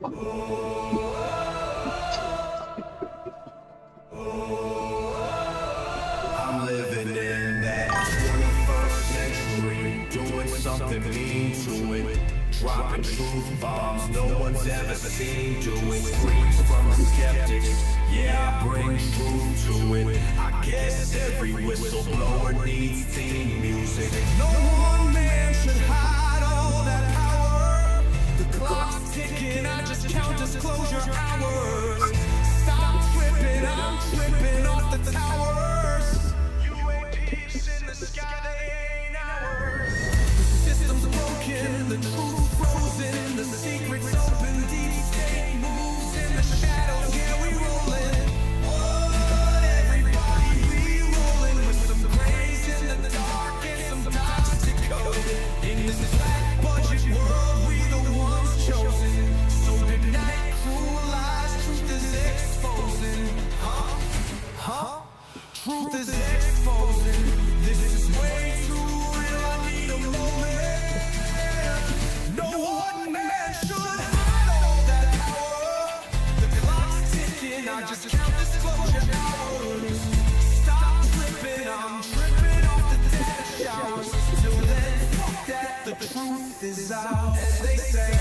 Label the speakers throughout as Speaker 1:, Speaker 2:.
Speaker 1: I'm living in that 21st century, doing something mean to it. Dropping truth bombs no one's ever seen doing. Screams from the skeptics, yeah, I bring truth to it. I guess every whistleblower needs theme music. No one man should hide all that power. The clock's ticking, I just count disclosure hours. Stop tripping, I'm tripping off the towers. UAPs in the sky, they ain't ours. The system's broken, the truth frozen, the secret's open, deep state moves in the shadows, yeah, we rollin'. Oh, everybody, we rollin' with some grace in the dark and some toxic code. In this black budget world, we the ones chosen. So tonight, cruel lies, truth is exposing. Truth is exposing. This is way too real, I need a moment. No one man should hide all that power. The clock's ticking, I just count disclosure hours. Stop tripping, I'm tripping off the data showers. Till then, fuck that, the truth is out. As they say.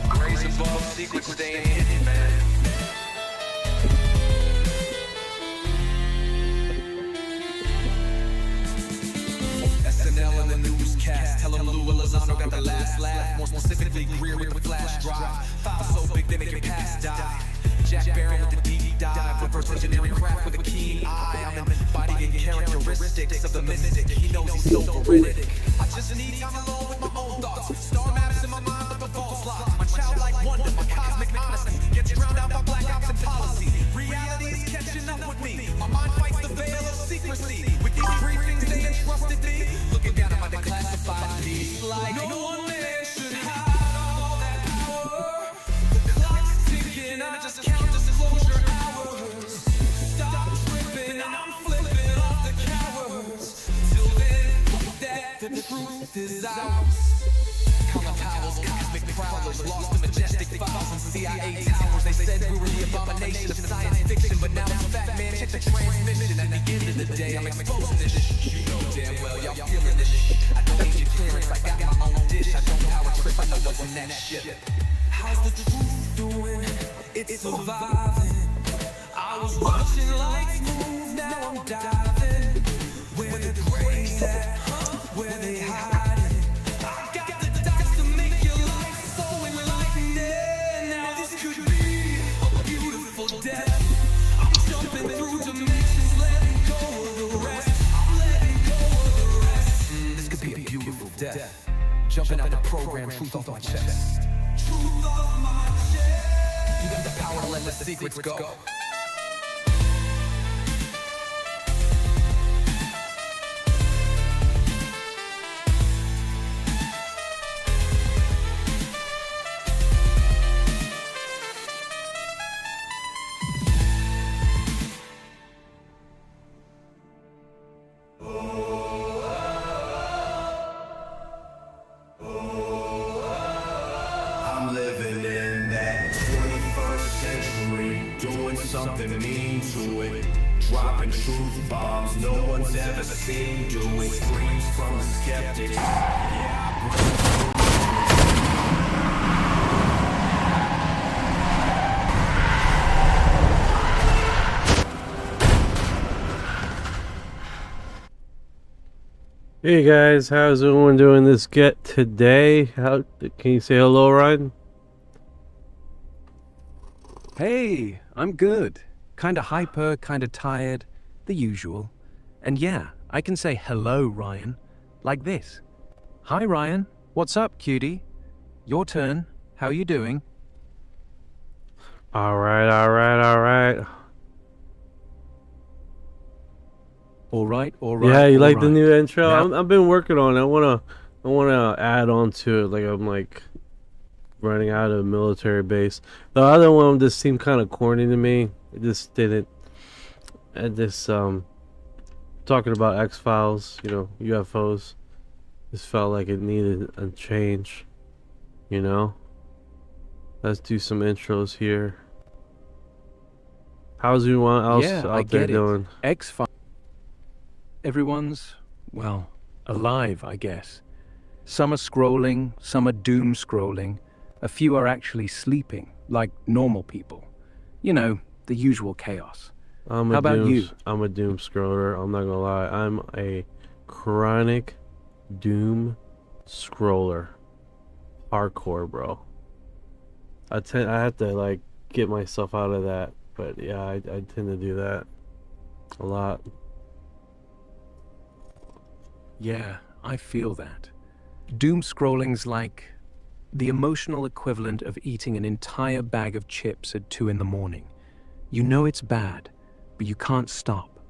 Speaker 1: Grace above, secrets staying hidden, man. SNL and the newscast, tell them Lou Elizondo got the last laugh. More specifically, Greer with the flash drive. File so big they make your past die. Jack Barron with the deep dive, reverse engineering craft with a keen eye. I'm embodying characteristics of the mystic. He knows he's so veridic. I just need time alone with my own thoughts. Star maps in my mind like a false lock. My childlike wonder, my cosmic honesty gets drowned out by black ops and policy. Reality is catching up with me. My mind fights the veil of secrecy. With these briefings they entrusted me, looking down at my declassified piece like no one man should hide all that power. The clock's ticking, I just count disclosure hours. Stop tripping, I'm flipping off the cowards. Till then, that the truth is ours. Common powers, cosmic prowlers, lost in majestic files and CIA towers. They said we were the abomination of science fiction, but now it's fat man, check the transmission. At the end of the day, I'm exposing this shit. You know damn well, y'all feeling this shit. I don't need your clearance, I got my own dish. I don't power trip, I know what's in that shit. How's the truth doing? It's surviving. I was watching lights move, now I'm diving. Where the grays at? Where they hiding? I got the dice to make your life so enlightening. Now this could be a beautiful death. I'm jumping through dimensions, letting go of the rest. I'm letting go of the rest. This could be a beautiful death. Jumping out the program, truth off my chest. Truth off my chest. You got the power to let the secrets go. I'm living in that 21st century, doing something mean to it. Dropping truth bombs no one's ever seen doing. Screams from the skeptics, yeah, I bring.
Speaker 2: Hey guys, how's everyone doing this get today? How can you say hello, Orion?
Speaker 3: Hey, I'm good. Kinda hyper, kinda tired, the usual. And yeah, I can say hello, Ryan, like this. Hi, Ryan. What's up, cutie? Your turn. How you doing?
Speaker 2: Alright.
Speaker 3: All right.
Speaker 2: Yeah, you like the new intro?
Speaker 3: Now,
Speaker 2: I've been working on it. I wanna add on to it. Like I'm like running out of a military base. The other one just seemed kind of corny to me. It just didn't. And this talking about X-Files, you know, UFOs. Just felt like it needed a change, you know? Let's do some intros here. How's everyone else
Speaker 3: Yeah, I
Speaker 2: out there
Speaker 3: get it.
Speaker 2: doing?
Speaker 3: X-Files. Everyone's, well, alive, I guess. Some are scrolling, some are doom scrolling. A few are actually sleeping, like normal people. You know, the usual chaos.
Speaker 2: I'm
Speaker 3: How about you?
Speaker 2: I'm a doom scroller. I'm not gonna lie. I'm a chronic doom scroller. Hardcore, bro. I have to like get myself out of that, but yeah, I tend to do that a lot.
Speaker 3: Yeah, I feel that. Doom scrolling's like the emotional equivalent of eating an entire bag of chips at 2 in the morning. You know it's bad, but you can't stop.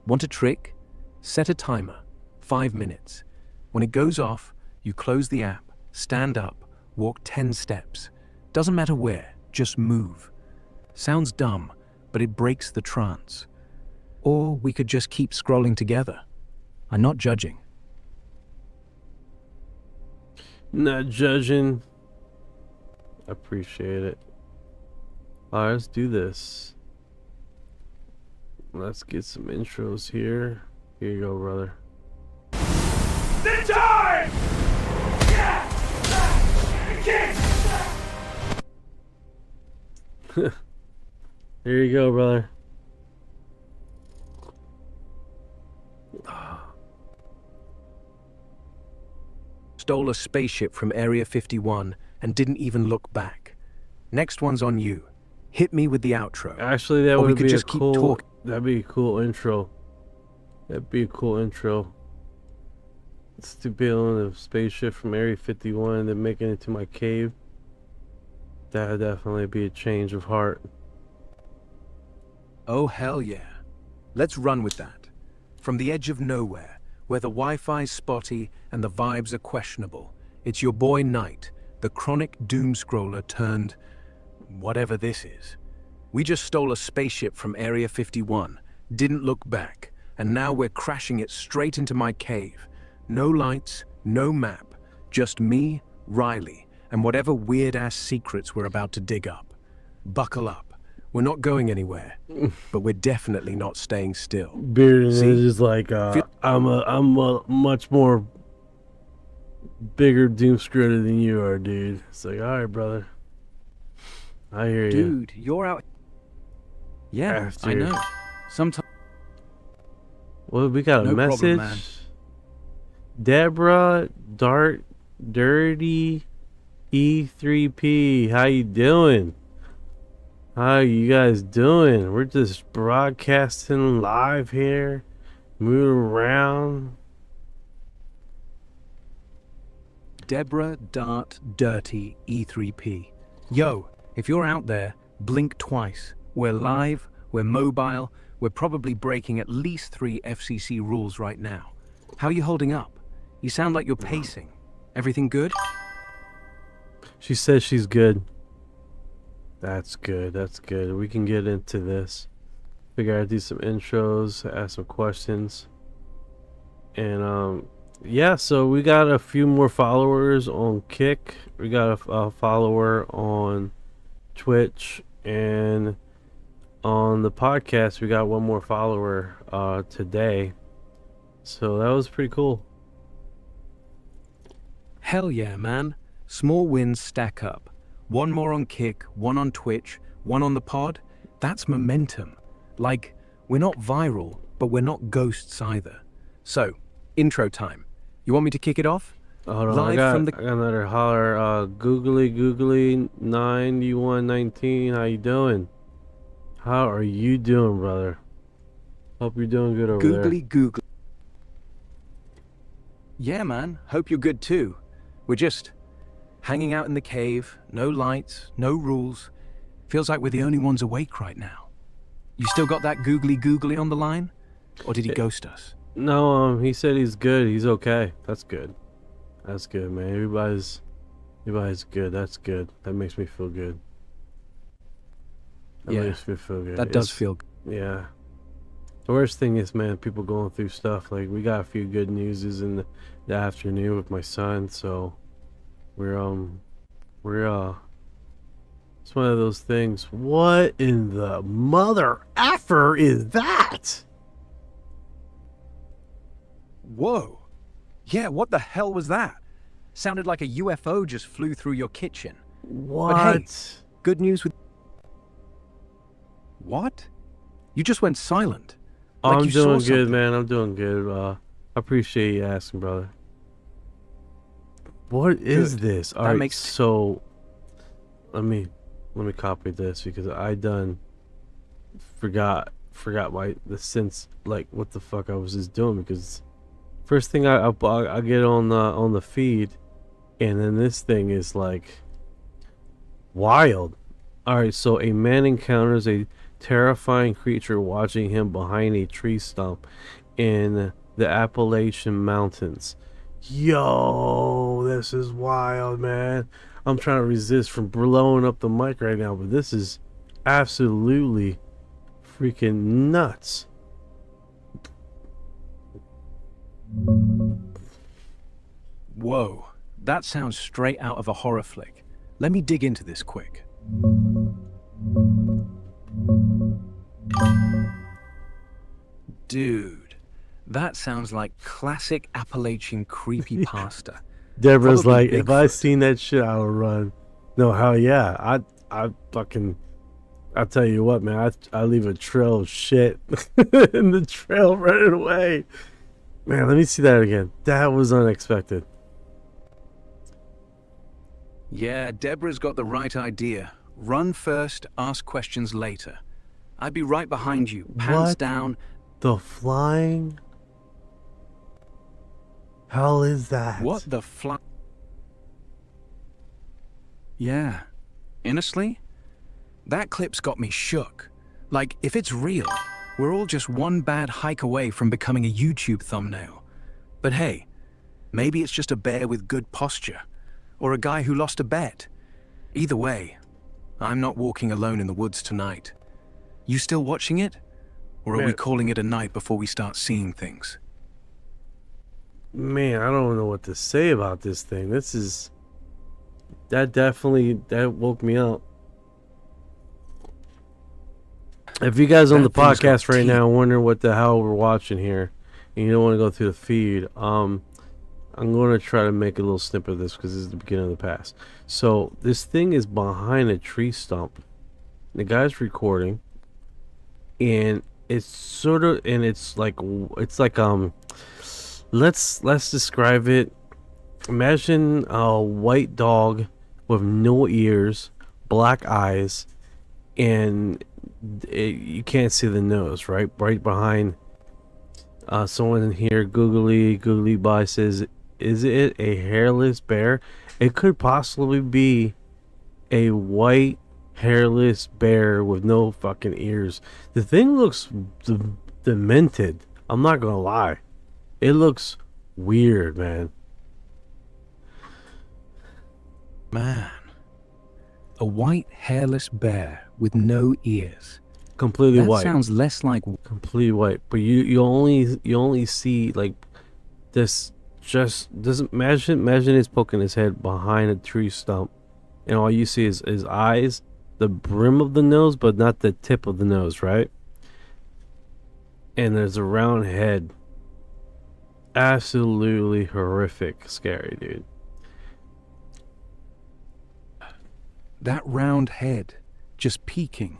Speaker 3: Want a trick? Set a timer, 5 minutes. When it goes off, you close the app, stand up, walk 10 steps. Doesn't matter where, just move. Sounds dumb, but it breaks the trance. Or we could just keep scrolling together. I'm not judging.
Speaker 2: Not judging. Appreciate it. Alright, let's do this. Let's get some intros here. Here you go, brother.
Speaker 1: The time! Yeah!
Speaker 2: Here you go, brother.
Speaker 3: Stole a spaceship from Area 51 and didn't even look back. Next one's on you. Hit me with the outro.
Speaker 2: Actually, that
Speaker 3: Or we
Speaker 2: would
Speaker 3: could
Speaker 2: be
Speaker 3: just
Speaker 2: a
Speaker 3: keep
Speaker 2: cool.
Speaker 3: talking.
Speaker 2: That'd be a cool intro. That'd be a cool intro. Stealing a spaceship from Area 51 and then making it to my cave. That'd definitely be a change of heart.
Speaker 3: Oh, hell yeah. Let's run with that. From the edge of nowhere, where the Wi-Fi's spotty and the vibes are questionable, it's your boy Knight, the chronic doom scroller turned whatever this is. We just stole a spaceship from Area 51, didn't look back, and now we're crashing it straight into my cave. No lights, no map, just me, Riley, and whatever weird-ass secrets we're about to dig up. Buckle up. We're not going anywhere, but we're definitely not staying still.
Speaker 2: Beard is
Speaker 3: See?
Speaker 2: just like I'm a much more bigger doom scroller than you are, dude. It's like, all right, brother. I hear you.
Speaker 3: Dude, you're out. Yeah,
Speaker 2: After-
Speaker 3: I know. Sometimes.
Speaker 2: Well, we got a
Speaker 3: No
Speaker 2: message.
Speaker 3: problem, man.
Speaker 2: Deborah Dirty E3P. How you doing? How you guys doing? We're just broadcasting live here, moving around.
Speaker 3: Deborah.Dirty E3P. Yo, if you're out there, blink twice. We're live, we're mobile, we're probably breaking at least 3 FCC rules right now. How you holding up? You sound like you're pacing. Everything good?
Speaker 2: She says she's good. That's good. That's good. We can get into this. Figure out do some intros, ask some questions, and yeah. So we got a few more followers on Kick. We got a follower on Twitch, and on the podcast we got one more follower today. So that was pretty cool.
Speaker 3: Hell yeah, man. Small wins stack up. One more on Kick, one on Twitch, one on the pod. That's momentum. Like, we're not viral, but we're not ghosts either. So, intro time. You want me to kick it off?
Speaker 2: Hold on,
Speaker 3: Live
Speaker 2: I
Speaker 3: from
Speaker 2: got
Speaker 3: the-
Speaker 2: another holler. Googly 9119. How you doing? How are you doing, brother? Hope you're doing good over there.
Speaker 3: Googly. Yeah, man. Hope you're good too. We're just hanging out in the cave. No lights, no rules. Feels like we're the only ones awake right now. You still got that googly on the line? Or did he ghost us?
Speaker 2: No, he said he's good. He's okay. That's good. That's good, man. Everybody's good. That's good. That makes me feel good. That
Speaker 3: Yeah,
Speaker 2: makes me feel good.
Speaker 3: That does
Speaker 2: It's-
Speaker 3: feel.
Speaker 2: Yeah. The worst thing is, man, people going through stuff. Like, we got a few good newses in the afternoon with my son, so we're it's one of those things. What in the mother effer is that?
Speaker 3: Whoa. Yeah, what the hell was that? Sounded like a UFO just flew through your kitchen.
Speaker 2: What?
Speaker 3: But hey, good news with... What? You just went silent. Like
Speaker 2: I'm
Speaker 3: you saw
Speaker 2: doing good,
Speaker 3: something.
Speaker 2: man. I'm doing good. I appreciate you asking, brother. What is
Speaker 3: Good.
Speaker 2: this? All
Speaker 3: That
Speaker 2: right,
Speaker 3: makes
Speaker 2: so let me copy this because I done forgot the sense, like what the fuck I was just doing, because first thing I get on the feed, and then this thing is like wild. All right, so a man encounters a terrifying creature watching him behind a tree stump in the Appalachian Mountains. Yo, this is wild, man. I'm trying to resist from blowing up the mic right now, but this is absolutely freaking nuts.
Speaker 3: Whoa. That sounds straight out of a horror flick. Let me dig into this quick. Dude, that sounds like classic Appalachian creepypasta.
Speaker 2: Deborah's
Speaker 3: Probably
Speaker 2: like, if I
Speaker 3: Bigfoot.
Speaker 2: seen that shit, I would run. No, hell yeah. I fucking, I'll tell you what, man. I leave a trail of shit in the trail running away. Man, let me see that again. That was unexpected.
Speaker 3: Yeah, Deborah's got the right idea. Run first, ask questions later. I'd be right behind you, pants
Speaker 2: What
Speaker 3: down.
Speaker 2: the flying hell is that?
Speaker 3: What the fly? Yeah, honestly, that clip's got me shook. Like, if it's real, we're all just one bad hike away from becoming a YouTube thumbnail. But hey, maybe it's just a bear with good posture, or a guy who lost a bet. Either way, I'm not walking alone in the woods tonight. You still watching it? Or are we
Speaker 2: Man.
Speaker 3: calling it a night before we start seeing things?
Speaker 2: Man, I don't know what to say about this thing. That woke me up. If you guys on the
Speaker 3: That thing's got
Speaker 2: podcast right
Speaker 3: teeth.
Speaker 2: now wondering what the hell we're watching here, and you don't want to go through the feed, I'm going to try to make a little snippet of this because this is the beginning of the past. So this thing is behind a tree stump. The guy's recording, and it's like let's describe it. Imagine a white dog with no ears, black eyes, and you can't see the nose, right behind. Someone in here googly by says, is it a hairless bear? It could possibly be a white hairless bear with no fucking ears. The thing looks demented. I'm not gonna lie, it looks weird, man.
Speaker 3: Man, a white hairless bear with no ears.
Speaker 2: Completely
Speaker 3: That
Speaker 2: white.
Speaker 3: sounds less like...
Speaker 2: Completely white, but you only see like this. Just doesn't imagine he's poking his head behind a tree stump, and all you see is his eyes, the brim of the nose, but not the tip of the nose, right? And there's a round head. Absolutely horrific, scary, dude.
Speaker 3: that round head, just peeking,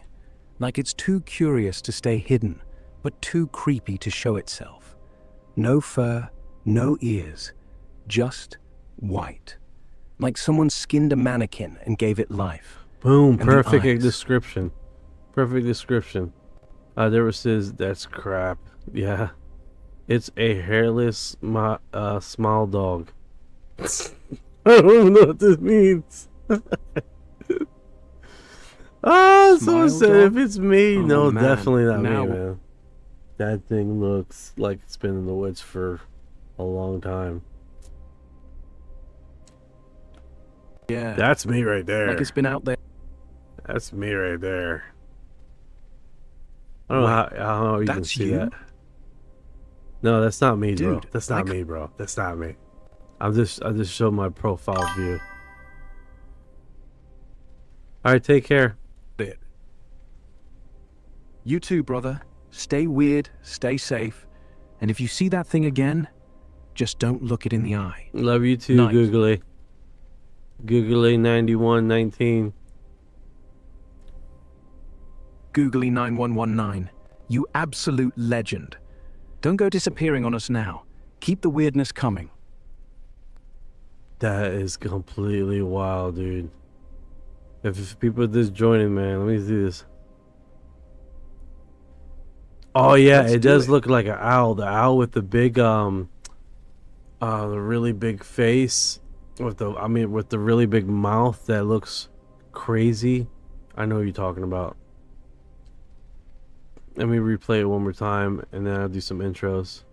Speaker 3: like it's too curious to stay hidden, but too creepy to show itself. No fur, no ears, just white. Like someone skinned a mannequin and gave it life.
Speaker 2: Boom,
Speaker 3: And the
Speaker 2: perfect
Speaker 3: eyes.
Speaker 2: description. Perfect description. There was says that's crap. Yeah. It's a hairless small dog. I don't know what this means. Someone
Speaker 3: Smile
Speaker 2: said
Speaker 3: dog?
Speaker 2: if it's me,
Speaker 3: Oh,
Speaker 2: no,
Speaker 3: man.
Speaker 2: definitely not
Speaker 3: Now-
Speaker 2: me, man. That thing looks like it's been in the woods for a long time.
Speaker 3: Yeah,
Speaker 2: That's me right there.
Speaker 3: like it's been out there.
Speaker 2: That's me right there. I don't know
Speaker 3: Wait,
Speaker 2: how you can
Speaker 3: that's
Speaker 2: see
Speaker 3: you?
Speaker 2: that. No, that's not me, bro.
Speaker 3: Dude,
Speaker 2: That's not me, bro. That's not me. I just showed my profile view. All right, take care.
Speaker 3: It. You too, brother. Stay weird, stay safe, and if you see that thing again, just don't look it in the eye.
Speaker 2: Love you too,
Speaker 3: Night.
Speaker 2: Googly. Googly 9119.
Speaker 3: Googly 9119, you absolute legend. Don't go disappearing on us now. Keep the weirdness coming.
Speaker 2: That is completely wild, dude. If people are just joining, man, let me do this. Oh yeah,
Speaker 3: Let's
Speaker 2: it
Speaker 3: do
Speaker 2: does
Speaker 3: it.
Speaker 2: look like an owl. The owl with the big the really big face with the really big mouth that looks crazy. I know what you're talking about. Let me replay it one more time and then I'll do some intros.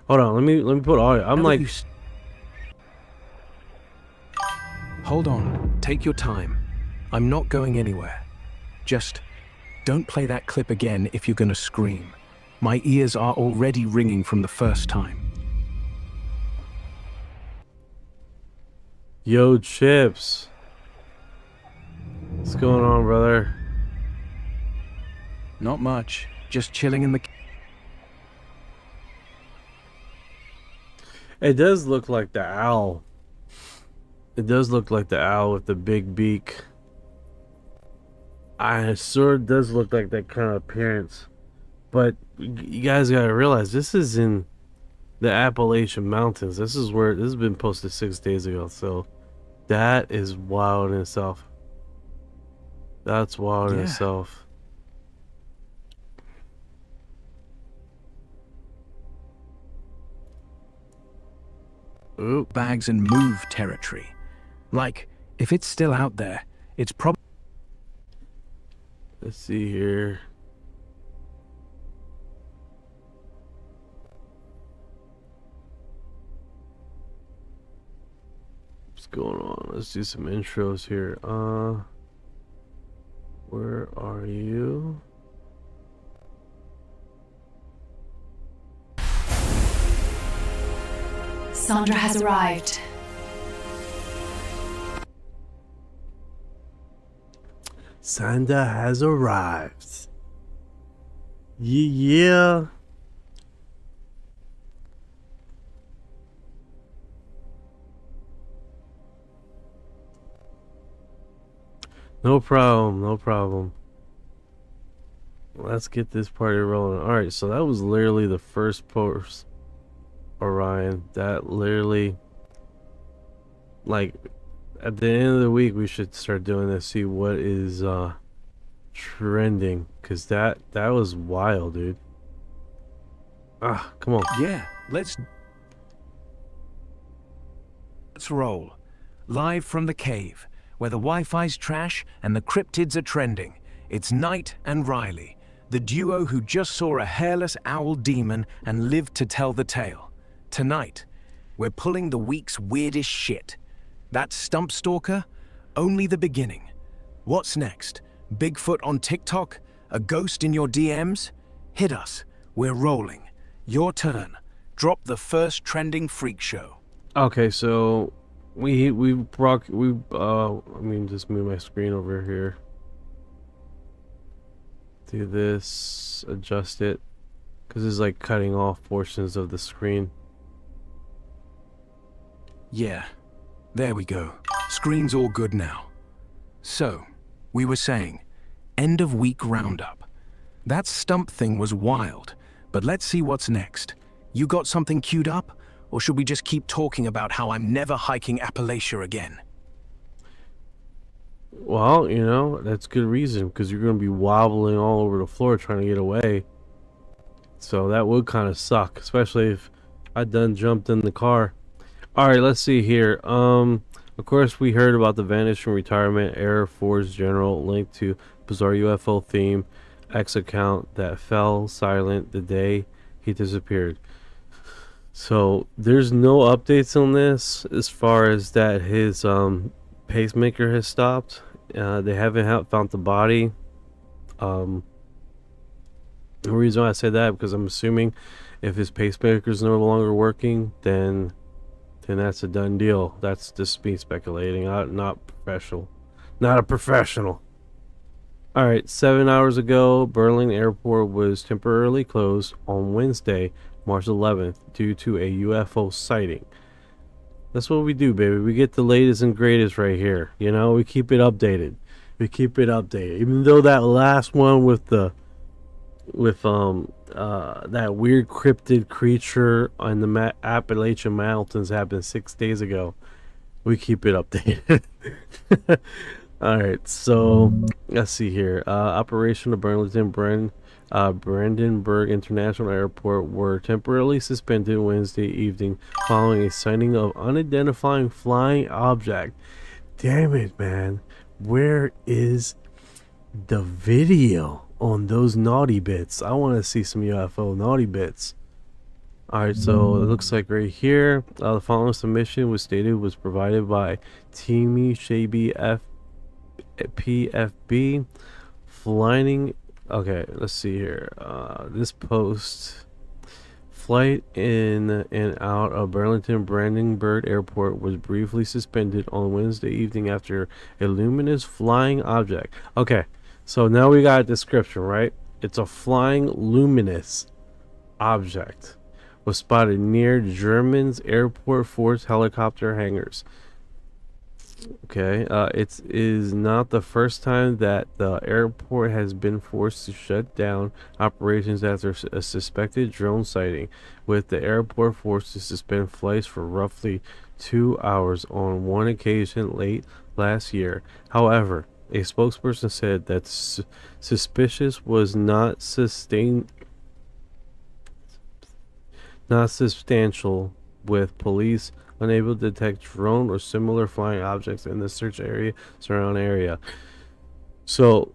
Speaker 2: Hold on, let me put audio. I'm
Speaker 3: Now that
Speaker 2: like
Speaker 3: you Hold on, take your time. I'm not going anywhere. Just don't play that clip again if you're gonna scream. My ears are already ringing from the first time.
Speaker 2: Yo, Chips. What's going on, brother?
Speaker 3: Not much, just chilling in the...
Speaker 2: It does look like the owl. It does look like the owl with the big beak. It sure does look like that kind of appearance. But you guys gotta realize this is in the Appalachian Mountains. This has been posted 6 days ago. So that is wild in itself. That's wild in
Speaker 3: Yeah.
Speaker 2: itself. Ooh.
Speaker 3: Bags and move territory. Like, if it's still out there, it's probably...
Speaker 2: Let's see here. What's going on? Let's do some intros here. Where are you?
Speaker 4: Sandra has arrived.
Speaker 2: Sandra has arrived. Yeah. No problem, no problem. Let's get this party rolling. Alright, so that was literally the first post, Orion. That literally, like, at the end of the week we should start doing this, see what is trending, because that was wild, dude. Come on.
Speaker 3: Yeah, let's roll. Live from the cave, where the Wi-Fi's trash and the cryptids are trending. It's Knight and Riley, the duo who just saw a hairless owl demon and lived to tell the tale. Tonight, we're pulling the week's weirdest shit. That stump stalker? Only the beginning. What's next? Bigfoot on TikTok? A ghost in your DMs? Hit us. We're rolling. Your turn. Drop the first trending freak show.
Speaker 2: Okay, so let me just move my screen over here. Do this, adjust it, because it's like cutting off portions of the screen.
Speaker 3: Yeah, there we go. Screen's all good now. So, we were saying, end of week roundup. That stump thing was wild, but let's see what's next. You got something queued up, or should we just keep talking about how I'm never hiking Appalachia again?
Speaker 2: Well, you know, that's good reason, because you're going to be wobbling all over the floor trying to get away. So that would kind of suck, especially if I done jumped in the car. Alright, let's see here. Of course, we heard about the vanish from retirement Air Force General linked to bizarre UFO theme X account that fell silent the day he disappeared. So there's no updates on this as far as that his pacemaker has stopped. They haven't found the body. The reason why I say that, because I'm assuming if his pacemaker is no longer working, then that's a done deal. That's just me speculating. Not professional. Not a professional. All right, 7 hours ago, Berlin Airport was temporarily closed on Wednesday, March 11th, due to a UFO sighting. That's what we do, baby. We get the latest and greatest right here. You know, we keep it updated. We keep it updated. Even though that last one with that weird cryptid creature on the Appalachian Mountains happened 6 days ago, we keep it updated. All right, so let's see here. Operation of Brandenburg International Airport were temporarily suspended Wednesday evening following a sighting of unidentified flying object. Damn it, man. Where is the video on those naughty bits? I want to see some UFO naughty bits. Alright, so it looks like right here, the following submission was provided by Teamy Shaby PFB flying. Okay, let's see here. This post: flight in and out of Brandenburg Airport was briefly suspended on Wednesday evening after a luminous flying object. Okay, so now we got a description, right? It's a flying luminous object was spotted near German's airport force helicopter hangars. Okay, it is not the first time that the airport has been forced to shut down operations after a suspected drone sighting, with the airport forced to suspend flights for roughly 2 hours on one occasion late last year. However, a spokesperson said that suspicious was not substantial, with police unable to detect drone or similar flying objects in the search area surrounding area. So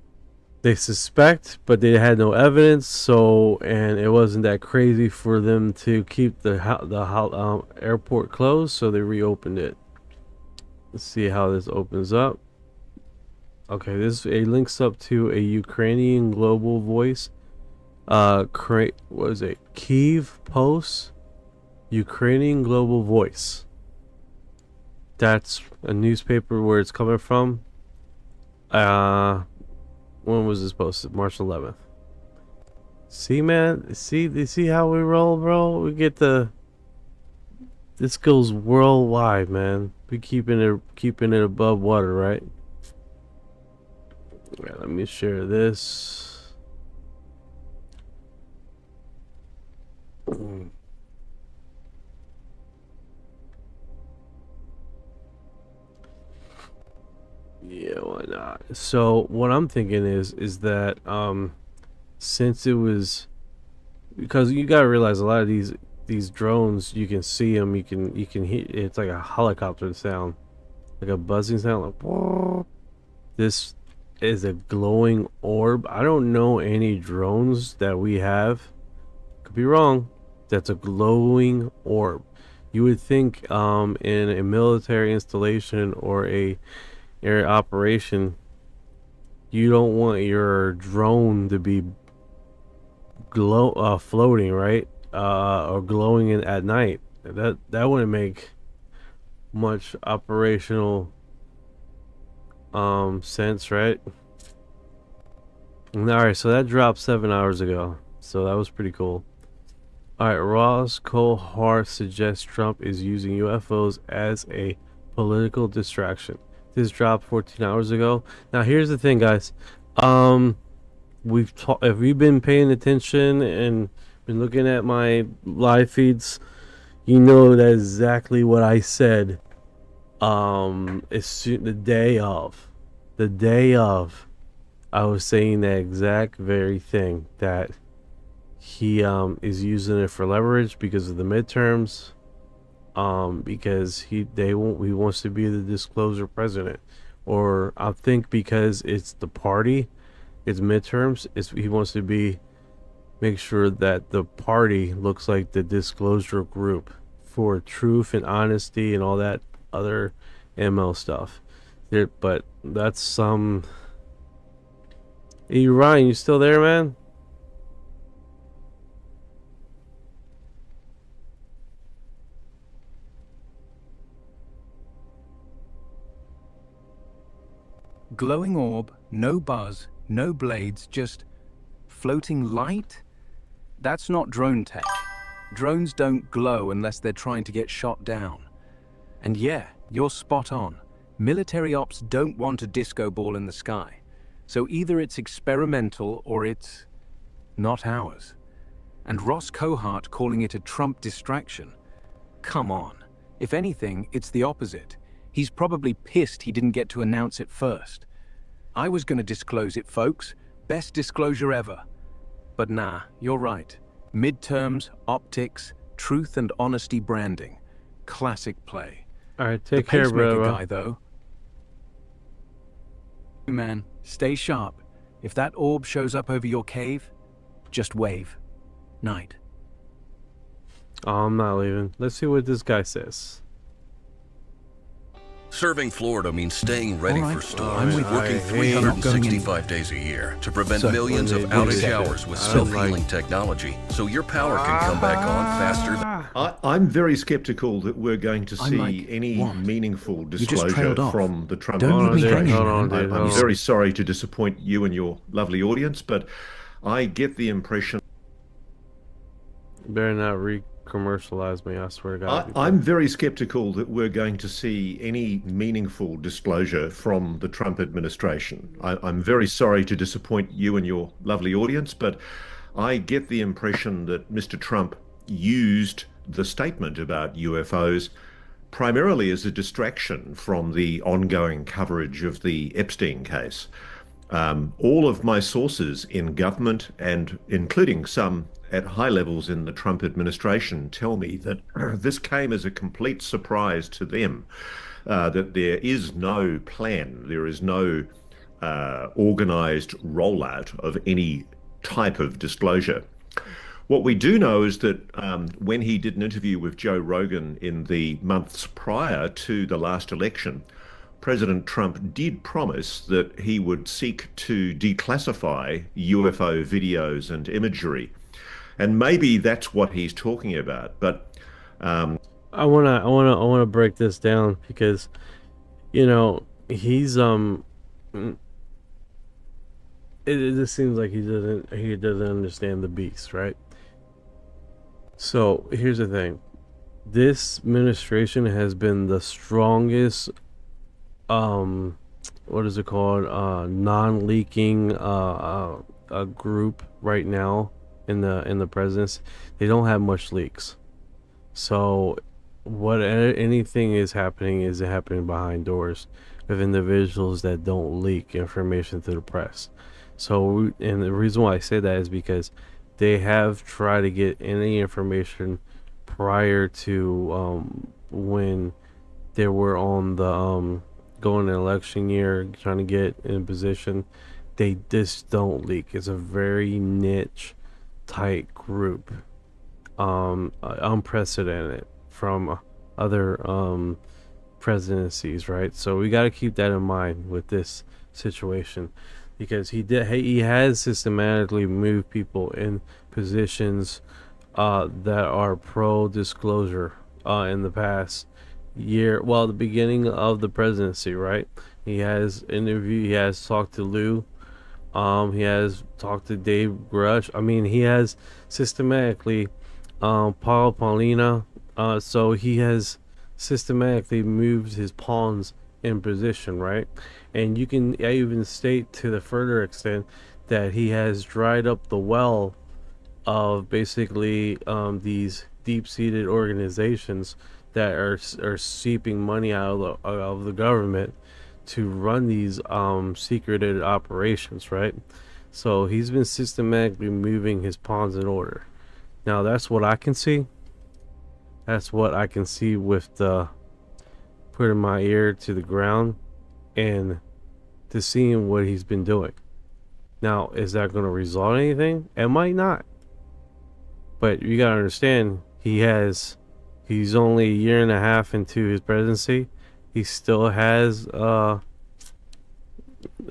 Speaker 2: they suspect, but they had no evidence. So, and it wasn't that crazy for them to keep the airport closed. So they reopened it. Let's see how this opens up. Okay, this links up to a Ukrainian global voice. What is it? Kyiv Post. Ukrainian Global Voice. That's a newspaper where it's coming from. When was this posted? March 11th. See, man, see how we roll, bro? We get this goes worldwide, man. We keeping it above water, right? All right, let me share this. Yeah, why not? So what I'm thinking is that since it was, because you gotta realize a lot of these drones, you can see them, you can hear, it's like a helicopter sound, like a buzzing sound, like whoa. This is a glowing orb. I don't know any drones that we have, could be wrong, that's a glowing orb. You would think in a military installation or a air operation, you don't want your drone to be floating, right? Or glowing at night. That wouldn't make much operational sense, right? All right, so that dropped 7 hours ago, so that was pretty cool. All right, Ross Cohart suggests Trump is using UFOs as a political distraction. This dropped 14 hours ago. Now here's the thing, guys. If you've been paying attention and been looking at my live feeds, you know that's exactly what I said. The day of, I was saying that exact very thing, that he is using it for leverage because of the midterms. Because he wants to be the disclosure president, or I think because it's the party, it's midterms, he wants to make sure that the party looks like the disclosure group for truth and honesty and all that other ML stuff. But that's some Hey, Ryan, you still there, man?
Speaker 3: Glowing orb, no buzz, no blades, just floating light? That's not drone tech. Drones don't glow unless they're trying to get shot down. And yeah, you're spot on. Military ops don't want a disco ball in the sky. So either it's experimental or it's not ours. And Ross Cohart calling it a Trump distraction. Come on. If anything, it's the opposite. He's probably pissed he didn't get to announce it first. I was gonna disclose it, folks. Best disclosure ever. But nah, you're right. Midterms, optics, truth and honesty branding. Classic play.
Speaker 2: Alright,
Speaker 3: The
Speaker 2: take care,
Speaker 3: pacemaker
Speaker 2: bro.
Speaker 3: guy, though. Man, stay sharp. If that orb shows up over your cave, just wave. Night.
Speaker 2: Oh, I'm not leaving. Let's see what this guy says.
Speaker 5: Serving Florida means staying ready
Speaker 3: All right.
Speaker 5: for storms,
Speaker 3: I'm with
Speaker 5: working
Speaker 2: you.
Speaker 5: 365 days a year to prevent
Speaker 3: So,
Speaker 5: millions of
Speaker 2: when they do
Speaker 5: outage
Speaker 2: that,
Speaker 5: hours with
Speaker 2: I don't
Speaker 5: self-healing
Speaker 2: like-
Speaker 5: technology, so your power can come back on faster than...
Speaker 6: I'm very skeptical that we're going to
Speaker 3: I'm
Speaker 6: see
Speaker 3: like,
Speaker 6: any
Speaker 3: what?
Speaker 6: meaningful
Speaker 3: just
Speaker 6: disclosure
Speaker 3: trailed off.
Speaker 6: from the Trump
Speaker 3: Don't
Speaker 2: leave me
Speaker 6: administration.
Speaker 2: hanging, Hold on, man. dude,
Speaker 6: I'm
Speaker 2: hold on.
Speaker 6: very sorry to disappoint you and your lovely audience, but I get the impression.
Speaker 2: Better not re-commercialize me, I swear to God.
Speaker 6: I'm very skeptical that we're going to see any meaningful disclosure from the Trump administration. I'm very sorry to disappoint you and your lovely audience, but I get the impression that Mr. Trump used the statement about UFOs primarily as a distraction from the ongoing coverage of the Epstein case. All of my sources in government, and including some at high levels in the Trump administration, tell me that this came as a complete surprise to them, that there is no plan, there is no organized rollout of any type of disclosure. What we do know is that when he did an interview with Joe Rogan in the months prior to the last election, President Trump did promise that he would seek to declassify UFO videos and imagery. And maybe that's what he's talking about. But
Speaker 2: I wanna break this down because, you know, he's it just seems like he doesn't understand the beast, right? So here's the thing: this administration has been the strongest, what is it called, non-leaking a group right now in the presidency. They don't have much leaks, so what anything is happening behind doors of individuals that don't leak information to the press. So, and the reason why I say that is because they have tried to get any information prior to when they were on the going an election year, trying to get in position. They just don't leak. It's a very niche, tight group, unprecedented from other presidencies, right? So we got to keep that in mind with this situation, because he has systematically moved people in positions that are pro disclosure in the past year. Well, the beginning of the presidency, right? He has talked to Lou. He has talked to Dave Grush. I mean, he has systematically Paul Paulina. So he has systematically moved his pawns in position, right? And you can even state to the further extent that he has dried up the well of basically these deep-seated organizations that are seeping money out of the government to run these secreted operations, right? So he's been systematically moving his pawns in order. Now that's what I can see. That's what I can see with the putting my ear to the ground and to seeing what he's been doing. Now, is that going to result in anything? It might not. But you got to understand, he's only a year and a half into his presidency. He still has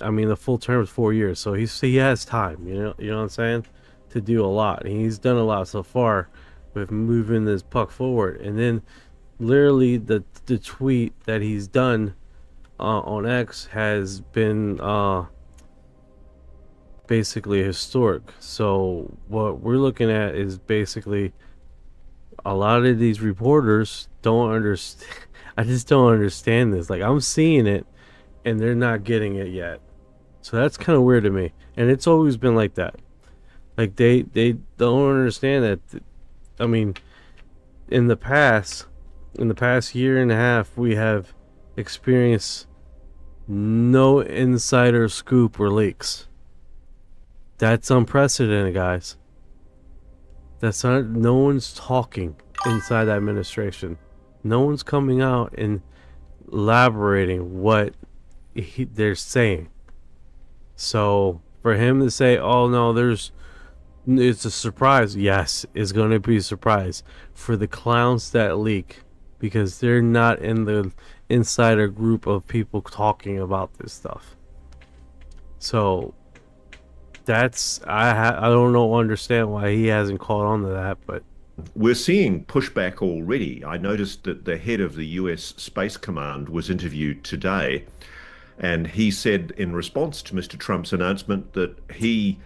Speaker 2: I mean, the full term is 4 years, so he has time. You know what I'm saying, to do a lot. And he's done a lot so far with moving this puck forward. And then, literally, the tweet that he's done on X has been basically historic. So what we're looking at is basically a lot of these reporters don't understand. I just don't understand this. Like, I'm seeing it and they're not getting it yet. So that's kind of weird to me. And it's always been like that. Like, they don't understand that. I mean, in the past year and a half, we have experienced no insider scoop or leaks. That's unprecedented, guys. That's not, no one's talking inside the administration. No one's coming out and elaborating what they're saying. So for him to say, "Oh no, it's a surprise," yes, it's going to be a surprise for the clowns that leak, because they're not in the insider group of people talking about this stuff. So that's I don't understand why he hasn't caught on to that, but
Speaker 6: we're seeing pushback already. I noticed that the head of the US Space Command was interviewed today, and he said in response to Mr. Trump's announcement that he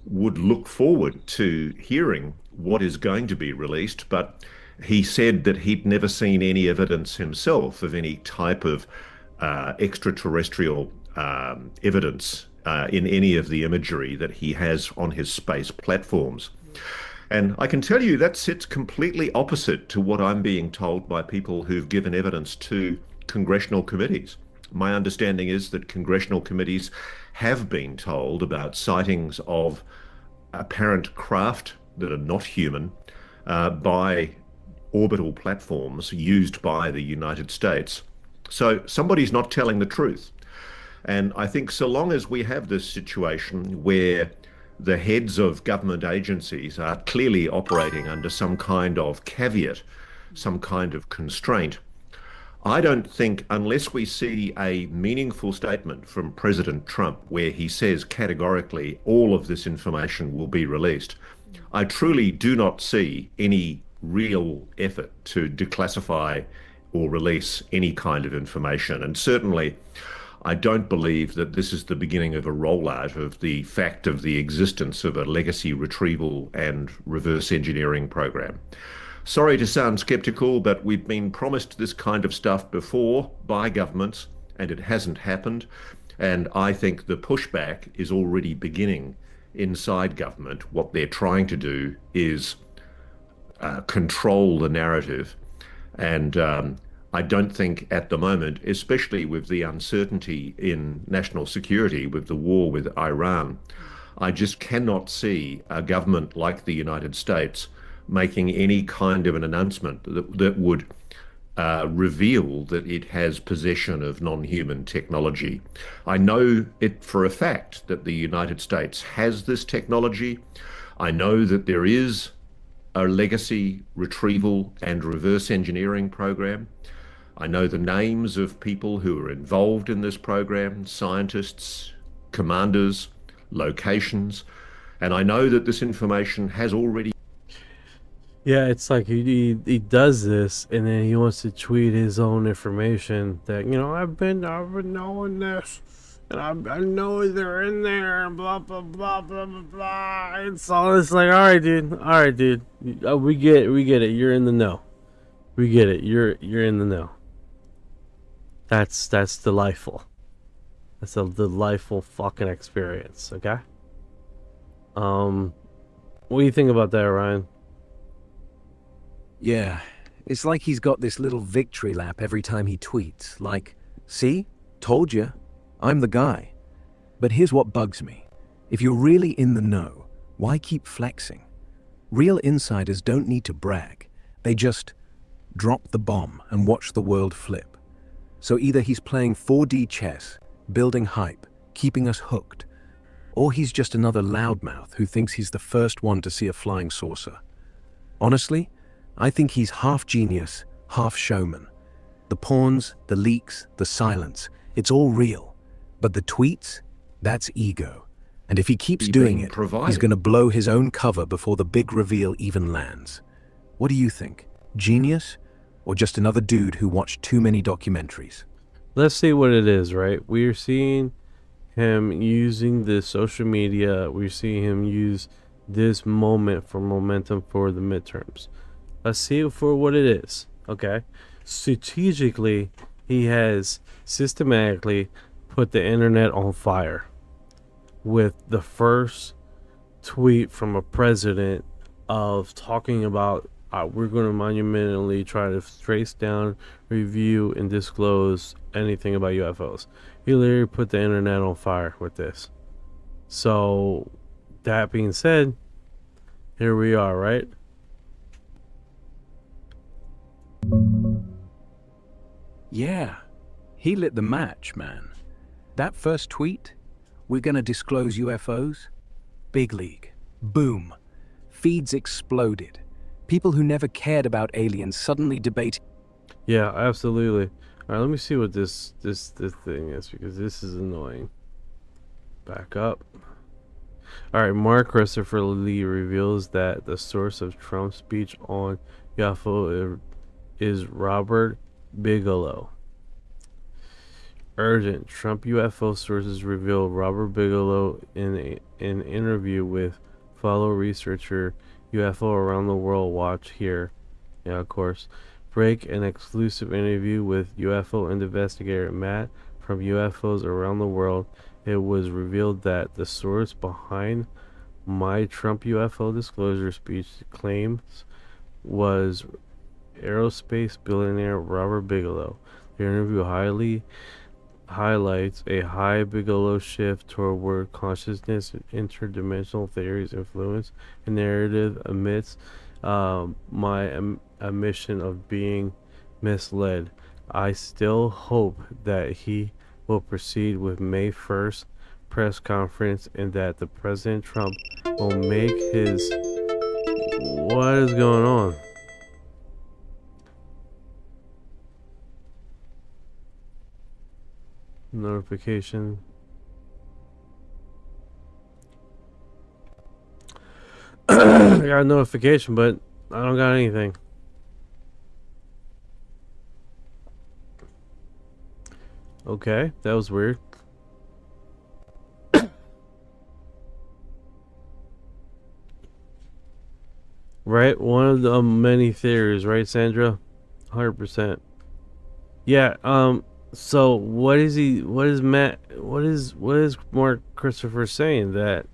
Speaker 6: would look forward to hearing what is going to be released, but he said that he'd never seen any evidence himself of any type of extraterrestrial evidence in any of the imagery that he has on his space platforms. And I can tell you that sits completely opposite to what I'm being told by people who've given evidence to congressional committees. My understanding is that congressional committees have been told about sightings of apparent craft that are not human by orbital platforms used by the United States. So somebody's not telling the truth. And I think so long as we have this situation where the heads of government agencies are clearly operating under some kind of caveat, some kind of constraint, I don't think, unless we see a meaningful statement from President Trump where he says categorically all of this information will be released, I truly do not see any real effort to declassify or release any kind of information. And certainly, I don't believe that this is the beginning of a rollout of the fact of the existence of a legacy retrieval and reverse engineering program. Sorry to sound skeptical, but we've been promised this kind of stuff before by governments, and it hasn't happened. And I think the pushback is already beginning inside government. What they're trying to do is control the narrative. And I don't think at the moment, especially with the uncertainty in national security, with the war with Iran, I just cannot see a government like the United States making any kind of an announcement that would reveal that it has possession of non-human technology. I know it for a fact that the United States has this technology. I know that there is a legacy retrieval and reverse engineering program. I know the names of people who are involved in this program, scientists, commanders, locations, and I know that this information has already...
Speaker 2: yeah, it's like he does this, and then he wants to tweet his own information that, I've been knowing this, and I know they're in there, and blah blah blah blah blah blah. It's all, it's like, all right, dude, we get it. You're in the know. We get it. You're in the know. That's delightful. That's a delightful fucking experience. Okay. What do you think about that, Ryan?
Speaker 3: Yeah, it's like he's got this little victory lap every time he tweets. Like, see? Told you. I'm the guy. But here's what bugs me. If you're really in the know, why keep flexing? Real insiders don't need to brag. They just drop the bomb and watch the world flip. So either he's playing 4D chess, building hype, keeping us hooked, or he's just another loudmouth who thinks he's the first one to see a flying saucer. Honestly, I think he's half genius, half showman. The pawns, the leaks, the silence, it's all real. But the tweets, That's ego. And if he keeps
Speaker 6: Be
Speaker 3: doing
Speaker 6: being
Speaker 3: it, he's
Speaker 6: provided.
Speaker 3: going to blow his own cover before the big reveal even lands. What do you think? Genius? Or just another dude who watched too many documentaries?
Speaker 2: Let's see what it is, right? We're seeing him using the social media. We're seeing him use this moment for momentum for the midterms. Let's see it for what it is, okay? Strategically, he has systematically put the internet on fire with the first tweet from a president of talking about we're going to monumentally try to trace down, review, and disclose anything about UFOs. He literally put the internet on fire with this. So, that being said, here we are, right?
Speaker 3: Yeah, he lit the match, man. That first tweet, we're gonna disclose UFOs? Big league. Boom. Feeds exploded. People who never cared about aliens suddenly debate.
Speaker 2: Yeah, absolutely. All right, let me see what this thing is, because this is annoying. Back up. All right, Mark Christopher Lee reveals that the source of Trump's speech on UFO is Robert Bigelow. Urgent. Trump UFO sources reveal Robert Bigelow in an interview with fellow researcher UFO Around the World Watch here. Yeah, of course. Break an exclusive interview with UFO investigator Matt from UFOs Around the World. It was revealed that the source behind my Trump UFO disclosure speech claims was aerospace billionaire Robert Bigelow. The interview highlights a high Bigelow shift toward consciousness and interdimensional theories influence a narrative amidst my admission of being misled. I still hope that he will proceed with May 1st press conference and that the President Trump will make his... What is going on? Notification. I got a notification, but I don't got anything. Okay, that was weird. Right, one of the many theories, right, Sandra? 100%. Yeah, so what is Mark Christopher saying, that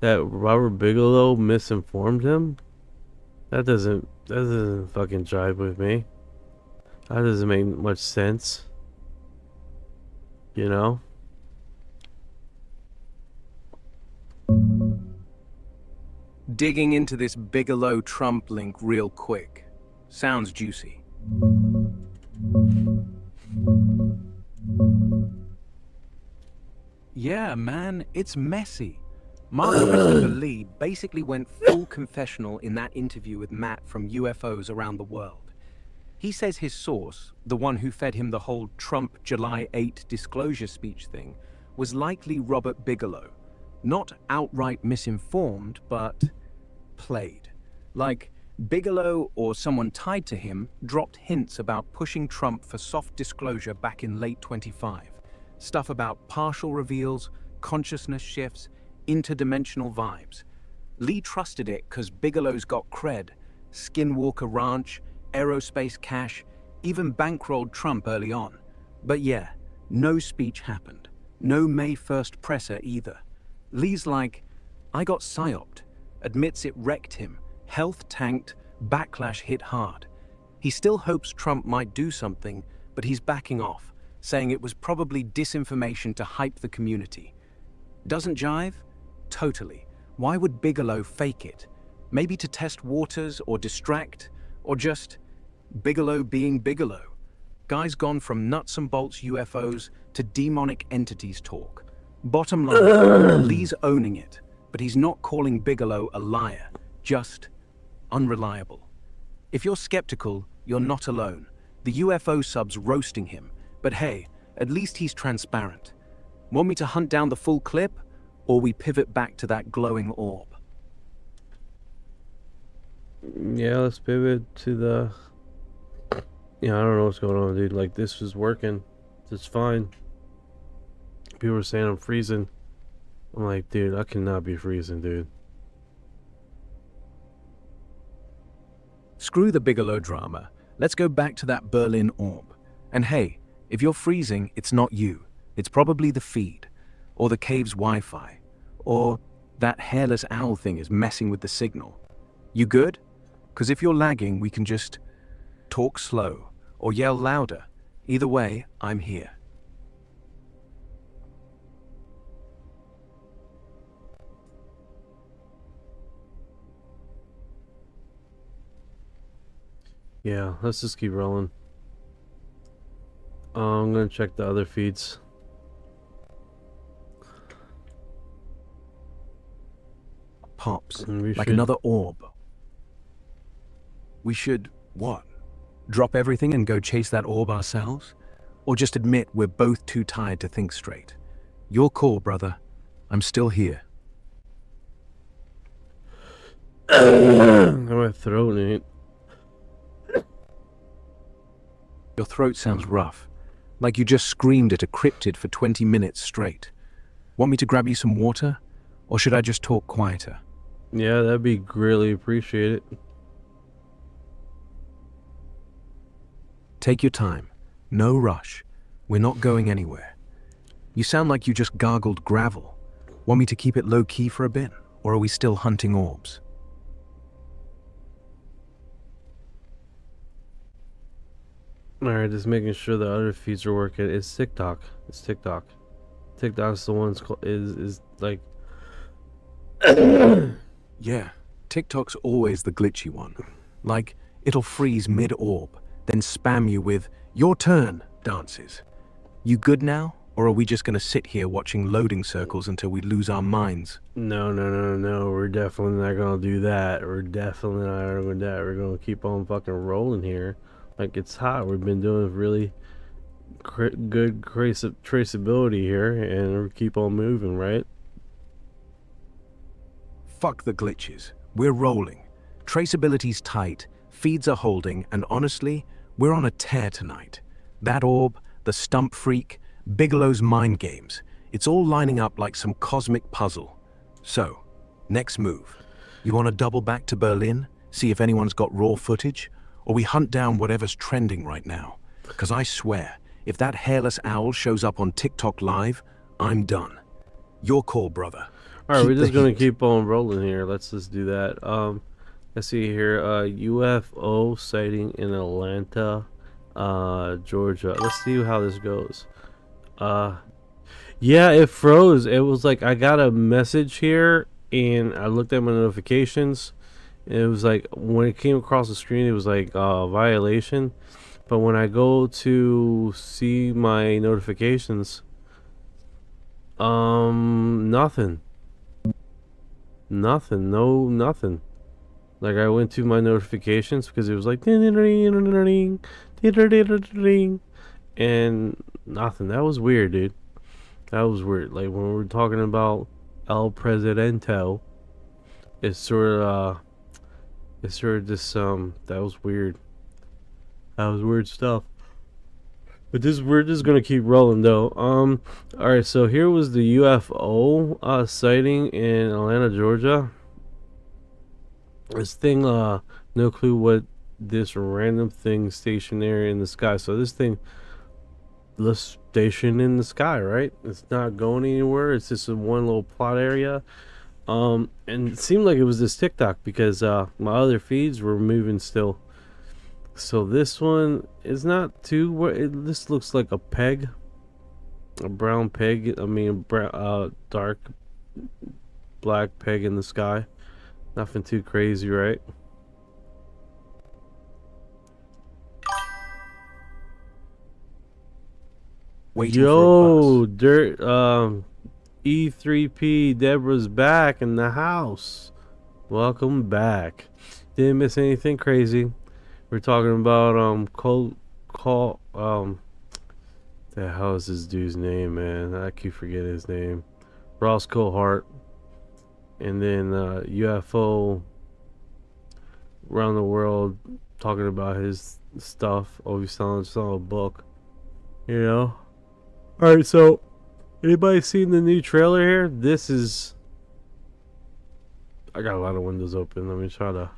Speaker 2: Robert Bigelow misinformed him? That doesn't fucking jive with me. That doesn't make much sense. You know?
Speaker 3: Digging into this Bigelow Trump link real quick. Sounds juicy. Yeah, man, it's messy. Mark Christopher Lee basically went full confessional in that interview with Matt from UFOs Around the World. He says his source, the one who fed him the whole Trump July 8 disclosure speech thing, was likely Robert Bigelow. Not outright misinformed, but played. Like, Bigelow or someone tied to him dropped hints about pushing Trump for soft disclosure back in late 25. Stuff about partial reveals, consciousness shifts, interdimensional vibes. Lee trusted it because Bigelow's got cred, Skinwalker Ranch, aerospace cash, even bankrolled Trump early on. But yeah, no speech happened. No May 1st presser either. Lee's like, I got psyoped, admits it wrecked him, health tanked, backlash hit hard. He still hopes Trump might do something, but he's backing off, saying it was probably disinformation to hype the community. Doesn't jive? Totally. Why would Bigelow fake it? Maybe to test waters or distract, or just Bigelow being Bigelow. Guy's gone from nuts and bolts UFOs to demonic entities talk. Bottom line, Lee's owning it, but he's not calling Bigelow a liar, just unreliable. If you're skeptical, you're not alone. The UFO sub's roasting him, but hey, at least he's transparent. Want me to hunt down the full clip, or we pivot back to that glowing orb?
Speaker 2: Yeah, let's pivot to the... Yeah, I don't know what's going on, dude. Like, this is working. It's fine. People are saying I'm freezing. I'm like, dude, I cannot be freezing, dude.
Speaker 3: Screw the Bigelow drama. Let's go back to that Berlin orb. And hey, if you're freezing, it's not you. It's probably the feed, or the cave's Wi-Fi, or that hairless owl thing is messing with the signal. You good? 'Cause if you're lagging, we can just talk slow or yell louder. Either way, I'm here.
Speaker 2: Yeah, let's just keep rolling. I'm gonna check the other feeds.
Speaker 3: Pops,
Speaker 2: And we
Speaker 3: like
Speaker 2: should-
Speaker 3: another orb. We should, what? Drop everything and go chase that orb ourselves? Or just admit we're both too tired to think straight? Your call, brother. I'm still here.
Speaker 2: My throat ain't.
Speaker 3: Your throat sounds rough, like you just screamed at a cryptid for 20 minutes straight. Want me to grab you some water? Or should I just talk quieter?
Speaker 2: Yeah, that'd be greatly appreciated.
Speaker 3: Take your time. No rush. We're not going anywhere. You sound like you just gargled gravel. Want me to keep it low-key for a bit? Or are we still hunting orbs?
Speaker 2: Alright, just making sure the other feeds are working. It's TikTok. It's TikTok. TikTok's the one is like...
Speaker 3: Yeah, TikTok's always the glitchy one. Like, it'll freeze mid-orb, then spam you with, "Your turn," dances. You good now? Or are we just gonna sit here watching loading circles until we lose our minds?
Speaker 2: No. We're definitely not gonna do that. We're definitely not gonna do that. We're gonna keep on fucking rolling here. Like, it's hot. We've been doing really good traceability here, and we keep on moving, right?
Speaker 3: Fuck the glitches. We're rolling. Traceability's tight, feeds are holding, and honestly, we're on a tear tonight. That orb, the stump freak, Bigelow's mind games. It's all lining up like some cosmic puzzle. So, next move. You want to double back to Berlin, see if anyone's got raw footage? Or we hunt down whatever's trending right now? Because I swear, if that hairless owl shows up on TikTok Live, I'm done. Your call, brother.
Speaker 2: Alright, we're
Speaker 3: Keep
Speaker 2: just
Speaker 3: the
Speaker 2: gonna
Speaker 3: heat.
Speaker 2: keep on rolling here. Let's just do that. Let's see here. UFO sighting in Atlanta, Georgia. Let's see how this goes. Yeah, it froze. It was like I got a message here, and I looked at my notifications. And it was like when it came across the screen, it was like violation. But when I go to see my notifications, nothing. Nothing. Like, I went to my notifications because it was like and nothing. That was weird, dude. That was weird. Like, when we were talking about El Presidente, it's sort of this that was weird. That was weird stuff. But we're just gonna keep rolling though. Alright, so here was the UFO sighting in Atlanta, Georgia. This thing, no clue what this random thing stationary in the sky. So this thing was stationed in the sky, right? It's not going anywhere. It's just in one little plot area. And it seemed like it was this TikTok because my other feeds were moving still. So this one is not too. This looks like a peg, a brown peg. I mean, dark black peg in the sky. Nothing too crazy, right?
Speaker 3: Waiting
Speaker 2: Yo,
Speaker 3: for a bus.
Speaker 2: E3P Deborah's back in the house. Welcome back. Didn't miss anything The hell is this dude's name, man? I keep forgetting his name. Ross Cohart. And then UFO around the world talking about his stuff. Oh, he's selling a book. You know? Alright, so anybody seen the new trailer here? This is... I got a lot of windows open. Let me try to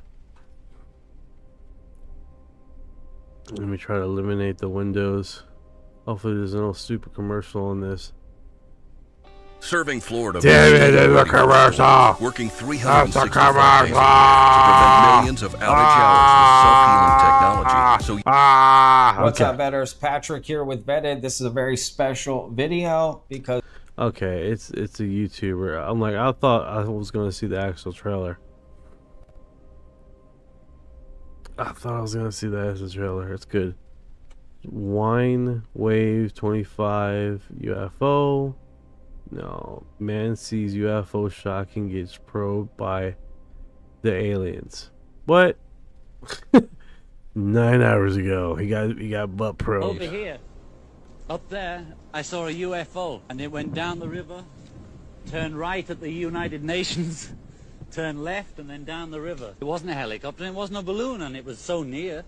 Speaker 2: eliminate the windows. Hopefully there's no stupid commercial on this.
Speaker 5: Serving Florida.
Speaker 2: Damn it, there's a commercial!
Speaker 5: Working
Speaker 2: That's a
Speaker 5: 365
Speaker 2: commercial!
Speaker 5: days a year to prevent millions of outage hours with self-healing technology. So
Speaker 7: What's up, Vetters? Patrick here with Vetted. This is a very special video because...
Speaker 2: Okay, it's a YouTuber. I'm like, I thought I was gonna see the actual trailer. It's good. Wine Wave 25 UFO. No, man sees UFO shocking, gets probed by the aliens. What? 9 hours ago, he got butt probed.
Speaker 8: Over here, up there, I saw a UFO, and it went down the river, turned right at the United Nations, turned left, and then down the river. It wasn't a helicopter, and it wasn't a balloon, and it was so near.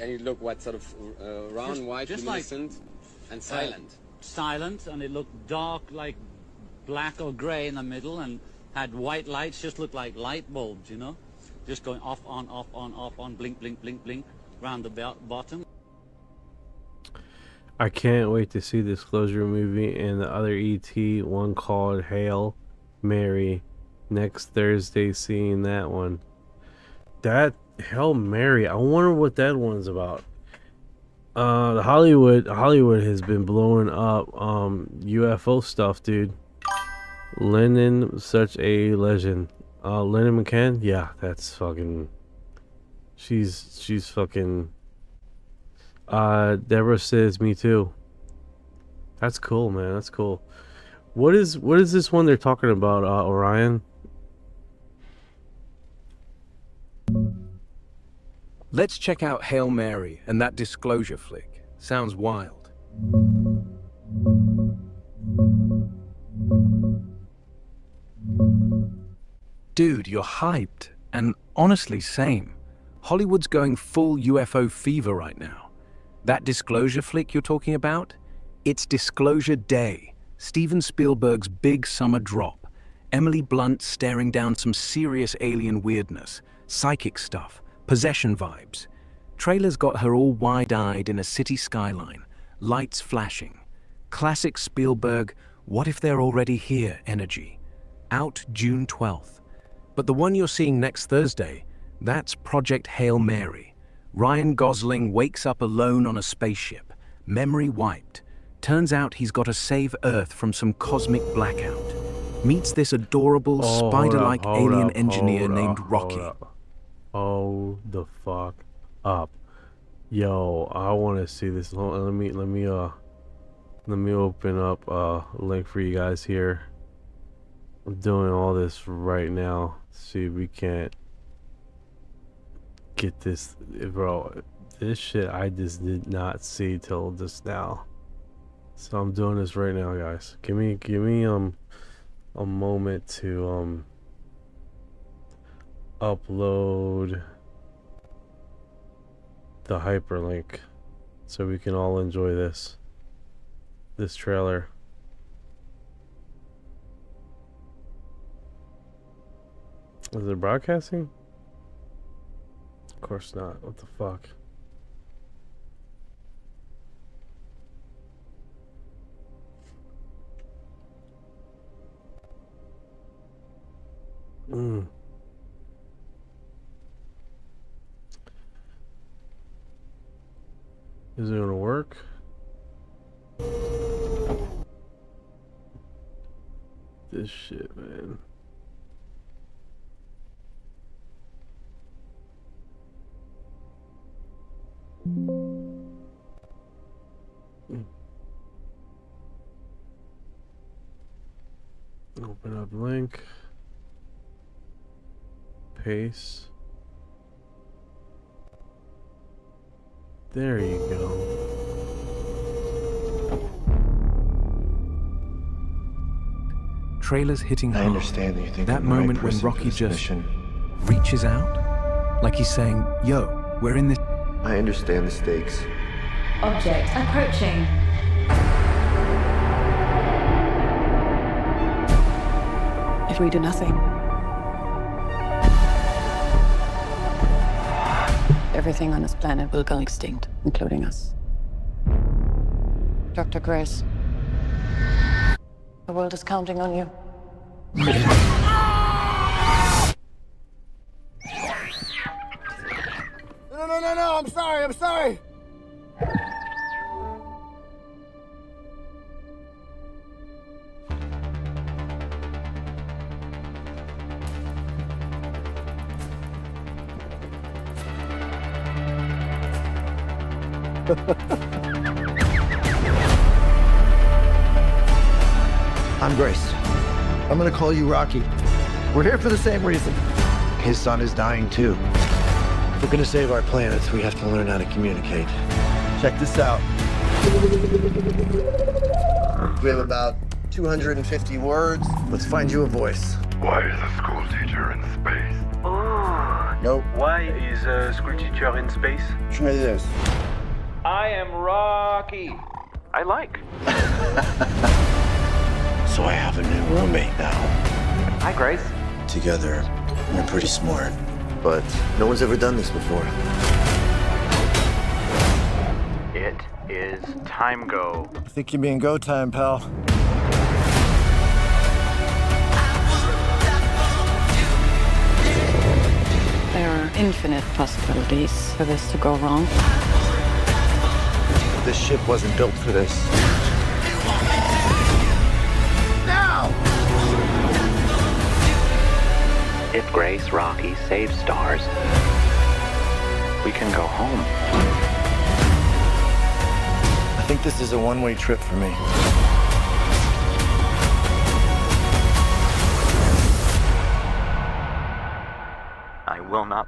Speaker 9: And it looked what, sort of round, white, luminescent, and silent?
Speaker 8: Silent, and it looked dark, like black or grey in the middle, and had white lights, just looked like light bulbs, you know? Just going off, on, blink, blink, blink, blink, round the bottom.
Speaker 2: I can't wait to see Disclosure movie and the other ET, one called Hail Mary, next Thursday. Seeing that one. That Hail Mary, I wonder what that one's about. The Hollywood has been blowing up UFO stuff, dude. Lennon, such a legend. Lennon McCann, yeah, that's fucking. She's fucking. Deborah says me too. That's cool, man. That's cool. What is this one they're talking about, Orion?
Speaker 3: Let's check out Hail Mary and that disclosure flick. Sounds wild. Dude, you're hyped. And honestly, same. Hollywood's going full UFO fever right now. That disclosure flick you're talking about? It's Disclosure Day, Steven Spielberg's big summer drop. Emily Blunt staring down some serious alien weirdness, psychic stuff, possession vibes. Trailer's got her all wide-eyed in a city skyline, lights flashing. Classic Spielberg, what if they're already here energy. Out June 12th. But the one you're seeing next Thursday, that's Project Hail Mary. Ryan Gosling wakes up alone on a spaceship, memory wiped. Turns out he's got to save Earth from some cosmic blackout. Meets this adorable spider-like alien engineer named Rocky.
Speaker 2: Hold the fuck up. Yo, I want to see this. Let me open up a link for you guys here. I'm doing all this right now. See if we can't get this, bro. This shit I just did not see till just now. So I'm doing this right now, guys. Give me a moment to upload the hyperlink so we can all enjoy this trailer. Is it broadcasting? Of course not. What the fuck? Is it gonna work? This shit, man. Open up link. Paste. There you go.
Speaker 3: trailer's hitting
Speaker 10: I
Speaker 3: hard.
Speaker 10: understand that you think
Speaker 3: That
Speaker 10: I'm the right
Speaker 3: moment when
Speaker 10: person for
Speaker 3: Rocky
Speaker 10: this
Speaker 3: just
Speaker 10: mission.
Speaker 3: reaches out, like he's saying, yo, we're in this.
Speaker 10: I understand the stakes.
Speaker 4: Object approaching.
Speaker 11: If we do nothing, everything on this planet will go extinct, including us. Dr. Grace, the world is counting on you.
Speaker 12: No, I'm sorry.
Speaker 10: I'm Grace. I'm gonna call you Rocky. We're here for the same reason. His son is dying too. If we're gonna save our planet, we have to learn how to communicate. Check this out. We have about 250 words. Let's find you a voice.
Speaker 13: Why is a school teacher in space?
Speaker 10: Nope.
Speaker 14: Why is a school teacher in space?
Speaker 10: Try this.
Speaker 14: I am Rocky. I like.
Speaker 10: So I have a new roommate now.
Speaker 14: Hi, Grace.
Speaker 10: Together, we're pretty smart. But no one's ever done this before.
Speaker 14: It is time go.
Speaker 10: I think you mean go time, pal.
Speaker 11: There are infinite possibilities for this to go wrong.
Speaker 10: This ship wasn't built for this. Now!
Speaker 14: If Grace Rocky saves stars, we can go home.
Speaker 10: I think this is a one-way trip for me.
Speaker 14: I will not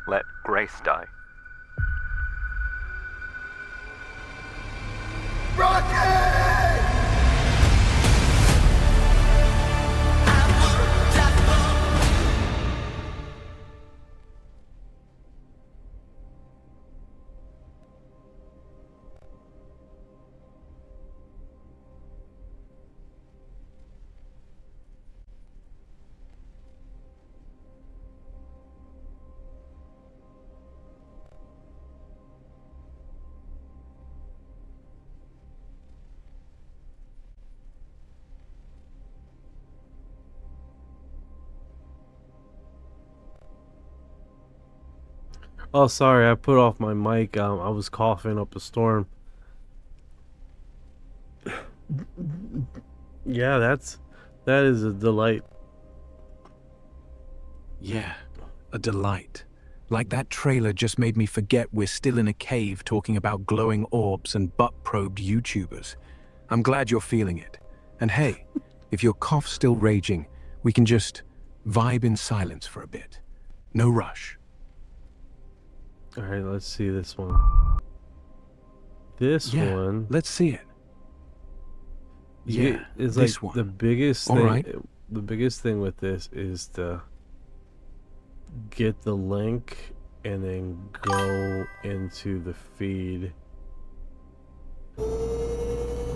Speaker 14: let Grace die.
Speaker 2: Oh, sorry, I put off my mic. I was coughing up a storm. Yeah, that is a delight.
Speaker 3: Yeah, a delight. Like that trailer just made me forget we're still in a cave talking about glowing orbs and butt-probed YouTubers. I'm glad you're feeling it. And hey, if your cough's still raging, we can just vibe in silence for a bit. No rush.
Speaker 2: All right, let's see this one. This one.
Speaker 3: Let's see it. Yeah,
Speaker 2: it's
Speaker 3: this
Speaker 2: like
Speaker 3: one.
Speaker 2: the biggest
Speaker 3: All
Speaker 2: thing.
Speaker 3: right.
Speaker 2: The biggest thing with this is to get the link and then go into the feed.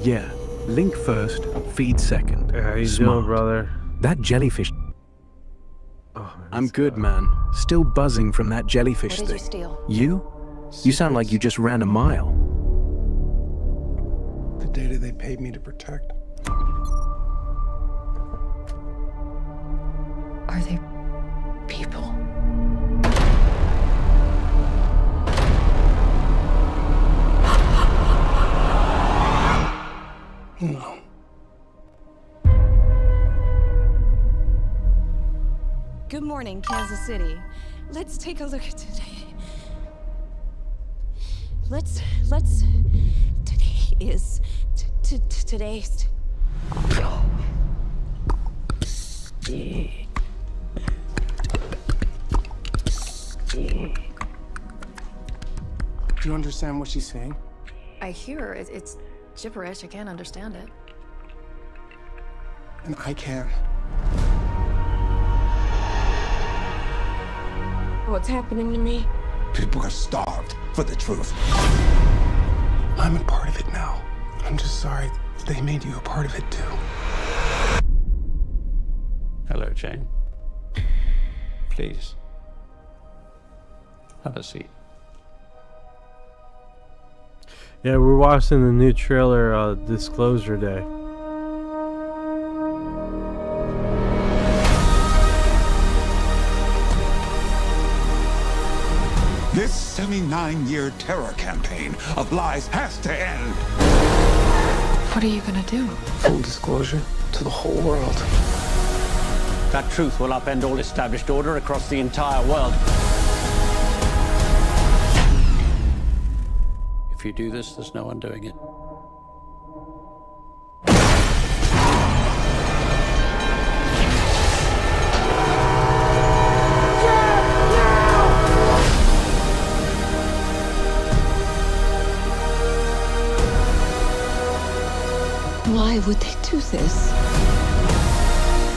Speaker 3: Yeah, link first, feed second.
Speaker 2: How you
Speaker 3: Smart.
Speaker 2: doing, brother?
Speaker 3: That jellyfish.
Speaker 2: Oh, man,
Speaker 3: I'm good, man. Still buzzing from that jellyfish
Speaker 11: What did you
Speaker 3: thing.
Speaker 11: steal?
Speaker 3: You? You sound like you just ran a mile.
Speaker 12: The data they paid me to protect.
Speaker 11: Are they people?
Speaker 12: No.
Speaker 15: Good morning, Kansas City. Let's take a look at today. Let's today is today's.
Speaker 12: Do you understand what she's saying?
Speaker 11: I hear it. It's gibberish. I can't understand it.
Speaker 12: and I can.
Speaker 15: What's happening to me?
Speaker 12: People are starved for the truth. I'm a part of it now. I'm just sorry they made you a part of it too.
Speaker 8: Hello, Jane. Please. Have a seat.
Speaker 2: Yeah, we're watching the new trailer, Disclosure Day.
Speaker 16: This 79-year terror campaign of lies has to end.
Speaker 11: What are you gonna do?
Speaker 12: Full disclosure to the whole world.
Speaker 8: That truth will upend all established order across the entire world. If you do this, there's no undoing it.
Speaker 11: Why would they do this?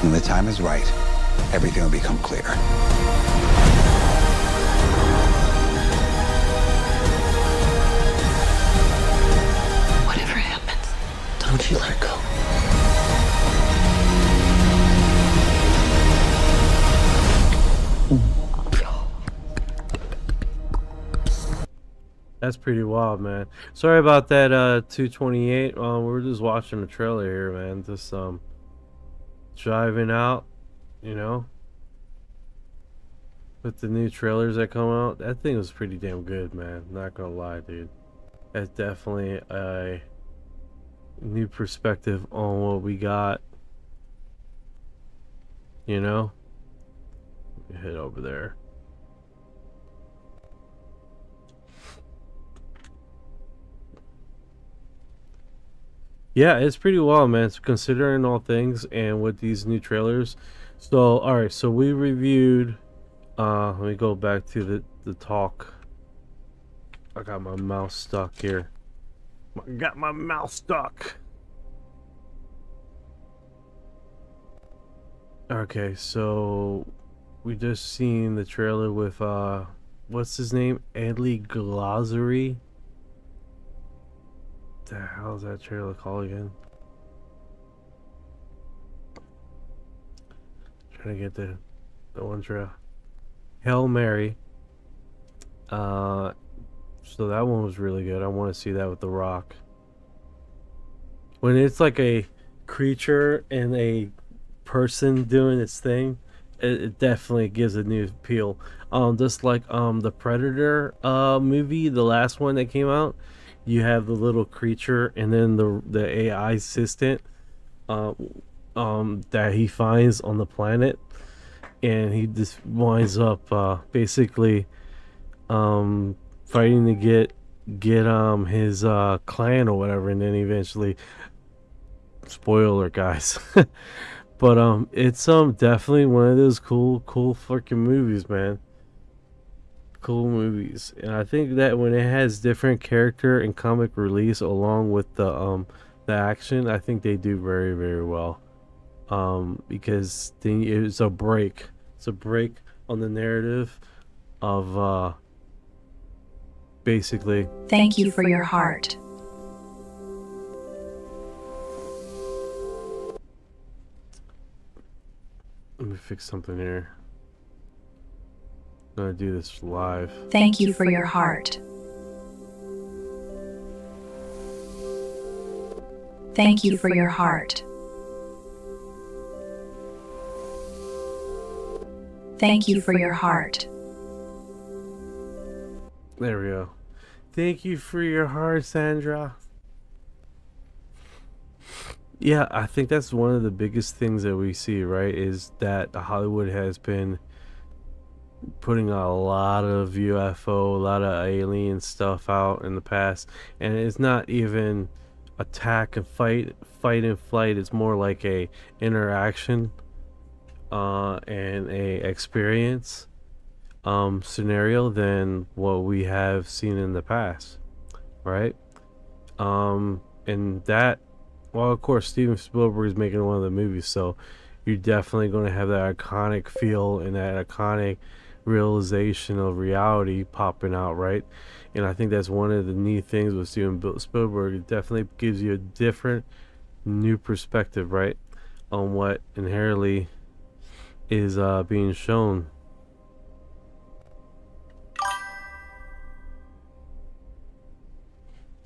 Speaker 16: When the time is right, everything will become clear.
Speaker 11: Whatever happens, don't you let go.
Speaker 2: That's pretty wild, man. Sorry about that, 228. We're just watching the trailer here, man. Just driving out, you know, with the new trailers that come out. That thing was pretty damn good, man. Not gonna lie, dude. That's definitely a new perspective on what we got. You know? Let me head over there. Yeah, it's pretty wild, man. So considering all things and with these new trailers. So, alright, so we reviewed, let me go back to the talk. I got my mouse stuck here. I got my mouse stuck. Okay, so we just seen the trailer with, what's his name? Adley Glazary. The hell is that trailer called again? Trying to get the one trailer. Hail Mary. So that one was really good. I want to see that with The Rock. When it's like a creature and a person doing its thing, it definitely gives a new appeal. Just like the Predator movie, the last one that came out. You have the little creature and then the AI assistant that he finds on the planet, and he just winds up basically fighting to get his clan or whatever, and then eventually, spoiler guys, but it's definitely one of those cool fucking movies, man. Cool movies. And I think that when it has different character and comic release along with the action, I think they do very, very well, because it's a break on the narrative of basically.
Speaker 4: Thank you for your heart.
Speaker 2: Let me fix something here. I'm gonna do this live.
Speaker 4: Thank you for your heart. Thank you for your heart. Thank you for your heart.
Speaker 2: There we go. Thank you for your heart, Sandra. Yeah, I think that's one of the biggest things that we see, right? Is that Hollywood has been putting a lot of UFO, a lot of alien stuff out in the past, and it's not even attack and fight and flight. It's more like a interaction and a experience scenario than what we have seen in the past, right? And that Well, of course, Steven Spielberg is making one of the movies, so you're definitely going to have that iconic feel and that iconic realization of reality popping out, right? And I think that's one of the neat things with Steven Spielberg. It definitely gives you a different, new perspective, right, on what inherently is being shown.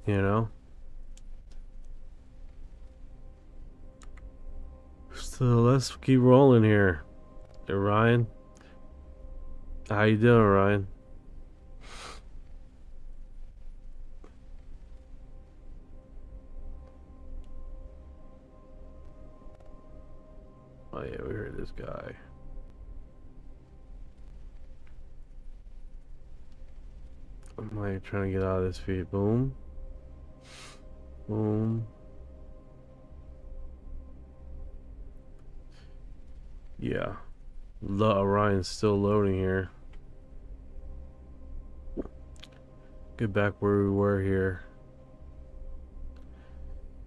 Speaker 2: You know? So let's keep rolling here. Hey, Ryan. How you doing, Ryan? Oh yeah, we heard this guy. I'm like trying to get out of this feed. Boom. Boom. Yeah. Orion's still loading here. Get back where we were here.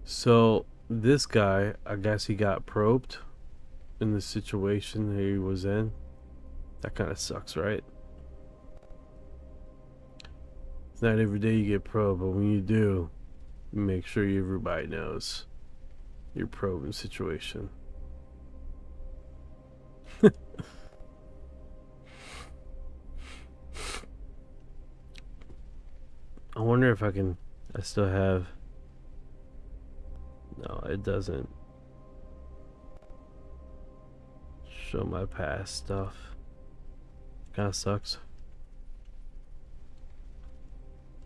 Speaker 2: So this guy, I guess he got probed in the situation he was in. That kind of sucks, right? It's not every day you get probed, but when you do, make sure everybody knows your probing situation. I wonder if I still have. No, it doesn't show my past stuff. Kinda sucks.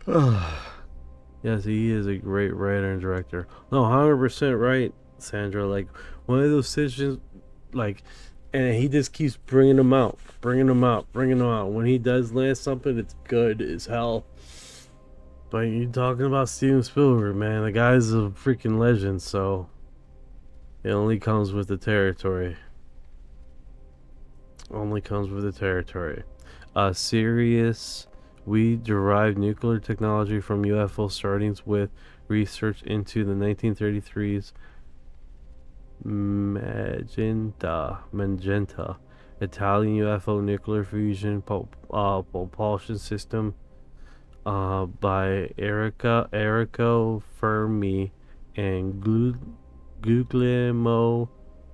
Speaker 2: Yes, he is a great writer and director. No, 100% right, Sandra. Like, one of those situations, like, and he just keeps bringing them out. When he does land something, it's good as hell. But you're talking about Steven Spielberg, man. The guy's a freaking legend, so it only comes with the territory. Serious. We derived nuclear technology from UFO startings with research into the 1933's Magenta Italian UFO nuclear fusion propulsion system by Enrico Fermi and Guglielmo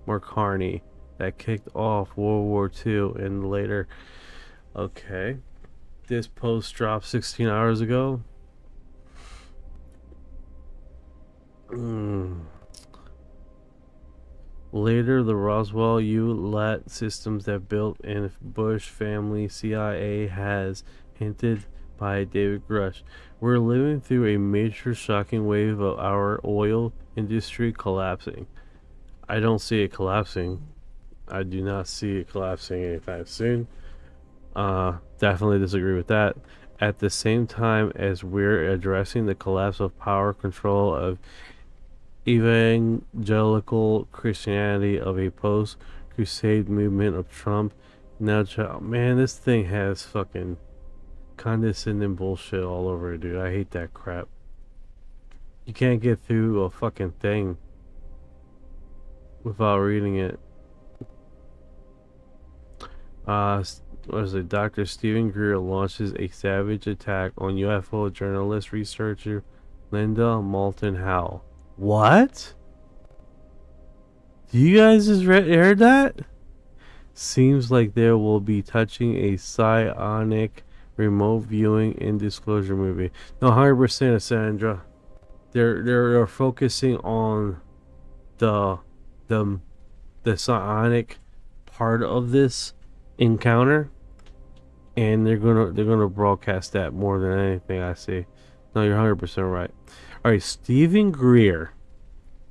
Speaker 2: Marconi that kicked off World War II and later. Okay. This post dropped 16 hours ago. Later, the Roswell ULET systems that built in Bush family CIA has hinted by David Grush. We're living through a major shocking wave of our oil industry collapsing. I don't see it collapsing. I do not see it collapsing anytime soon. Definitely disagree with that. At the same time as we're addressing the collapse of power control of evangelical Christianity of a post-crusade movement of Trump. Now, man, this thing has fucking condescending bullshit all over it, dude. I hate that crap. You can't get through a fucking thing without reading it. What is it? Dr. Stephen Greer launches a savage attack on UFO journalist researcher Linda Moulton Howe. What? Do you guys just heard that? Seems like there will be touching a psionic remote viewing in Disclosure movie. No, 100%, Sandra. They're focusing on the psionic part of this encounter, and they're gonna broadcast that more than anything I see. No, you're 100% right. Alright, Stephen Greer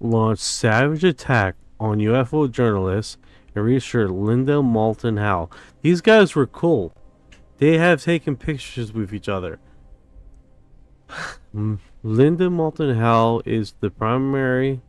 Speaker 2: launched savage attack on UFO journalists and researcher Linda Moulton Howe. These guys were cool. They have taken pictures with each other. Linda Moulton Howe is the primary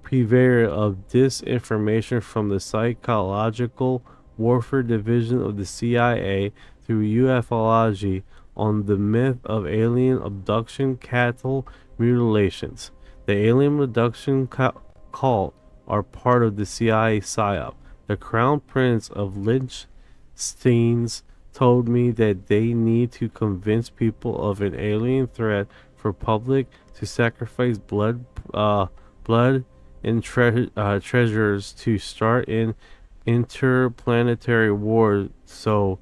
Speaker 2: purveyor of disinformation from the psychological warfare division of the CIA through ufology on the myth of alien abduction, cattle mutilations. The alien abduction cult are part of the CIA psyop. The Crown Prince of Liechtenstein told me that they need to convince people of an alien threat for public to sacrifice blood and treasures to start an interplanetary war so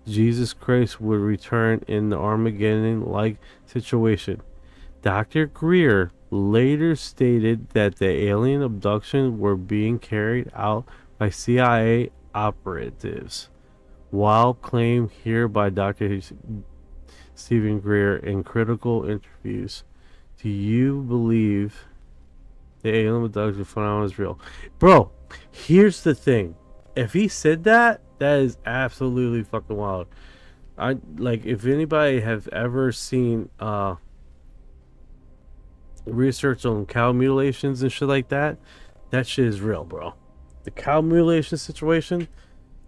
Speaker 2: Jesus Christ would return in the Armageddon-like situation. Dr. Greer later stated that the alien abductions were being carried out by CIA operatives, while claimed here by Dr. Stephen Greer in critical interviews. Do you believe the alien abduction phenomenon is real? Bro, here's the thing. If he said that, that is absolutely fucking wild. If anybody have ever seen research on cow mutilations and shit like that, that shit is real, bro. The cow mutilation situation.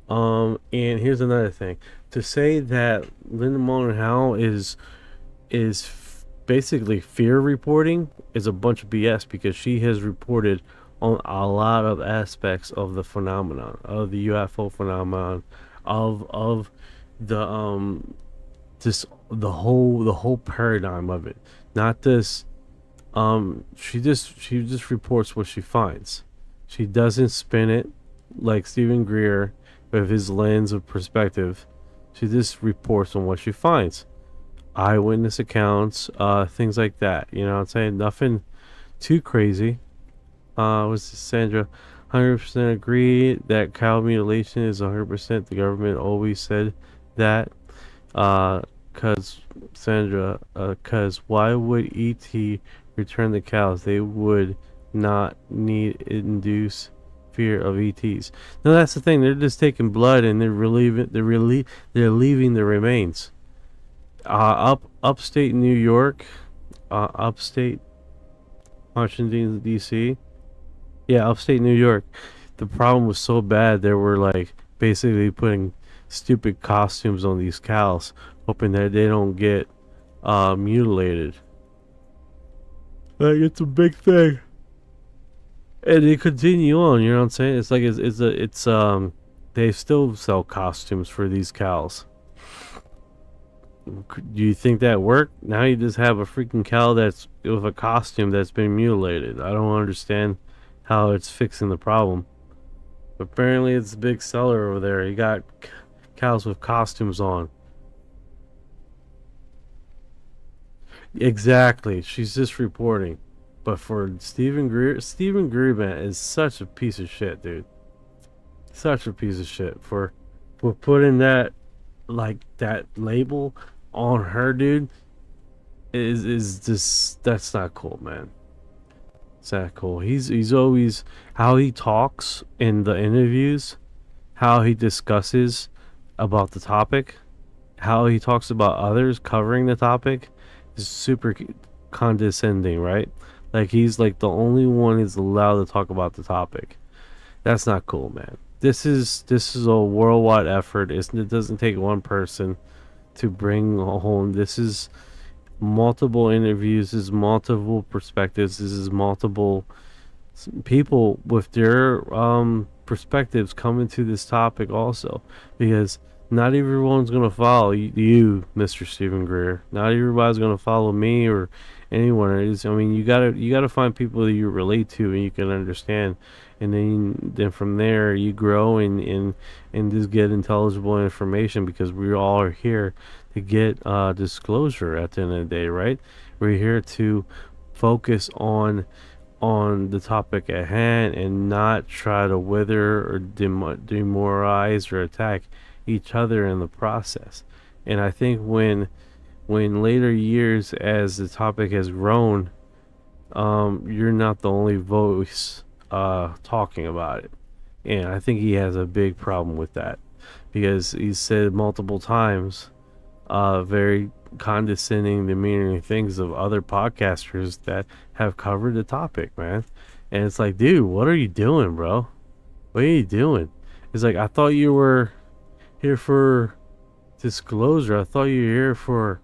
Speaker 2: And here's another thing. To say that Linda Moulton Howe is basically fear reporting is a bunch of BS, because she has reported on a lot of aspects of the phenomenon, of the UFO phenomenon, of the the whole paradigm of it. Not this. She just reports what she finds. She doesn't spin it like Stephen Greer with his lens of perspective. She just reports on what she finds. Eyewitness accounts, things like that. You know what I'm saying? Nothing too crazy. Was this Sandra? 100% agree that cow mutilation is 100%. The government always said that. Cause Sandra, cause why would ET return the cows? They would not need induce fear of ETs. No, that's the thing. They're just taking blood and they're leaving the remains. Upstate New York, upstate Washington D.C. Yeah, upstate New York. The problem was so bad they were like basically putting stupid costumes on these cows, hoping that they don't get mutilated. Like, it's a big thing. And they continue on, you know what I'm saying? It's like it's they still sell costumes for these cows. Do you think that worked? Now you just have a freaking cow that's with a costume that's been mutilated. I don't understand how it's fixing the problem. But apparently it's a big seller over there. You got cows with costumes on. Exactly. She's just reporting. But for Stephen Greer, man, is such a piece of shit, dude. Such a piece of shit for putting that, like, that label on her, dude. Is just, that's not cool, man. It's not cool. He's always, how he talks in the interviews, how he discusses about the topic, how he talks about others covering the topic is super condescending, right? Like, he's like the only one who's allowed to talk about the topic. That's not cool, man. This is a worldwide effort. It doesn't take one person to bring home. This is multiple interviews. This is multiple perspectives. This is multiple people with their perspectives coming to this topic also, because not everyone's gonna follow you, Mr. Stephen Greer. Not everybody's gonna follow me or anyone. I mean, you gotta find people that you relate to and you can understand, and then from there you grow and just get intelligible information, because we all are here to get disclosure at the end of the day, right? We're here to focus on the topic at hand and not try to wither or demoralize or attack each other in the process. And I think when later years, as the topic has grown, you're not the only voice talking about it. And I think he has a big problem with that, because he said multiple times very condescending, demeaning things of other podcasters that have covered the topic, man. And it's like, dude, what are you doing, bro? What are you doing? It's like, I thought you were here for disclosure. I thought you were here for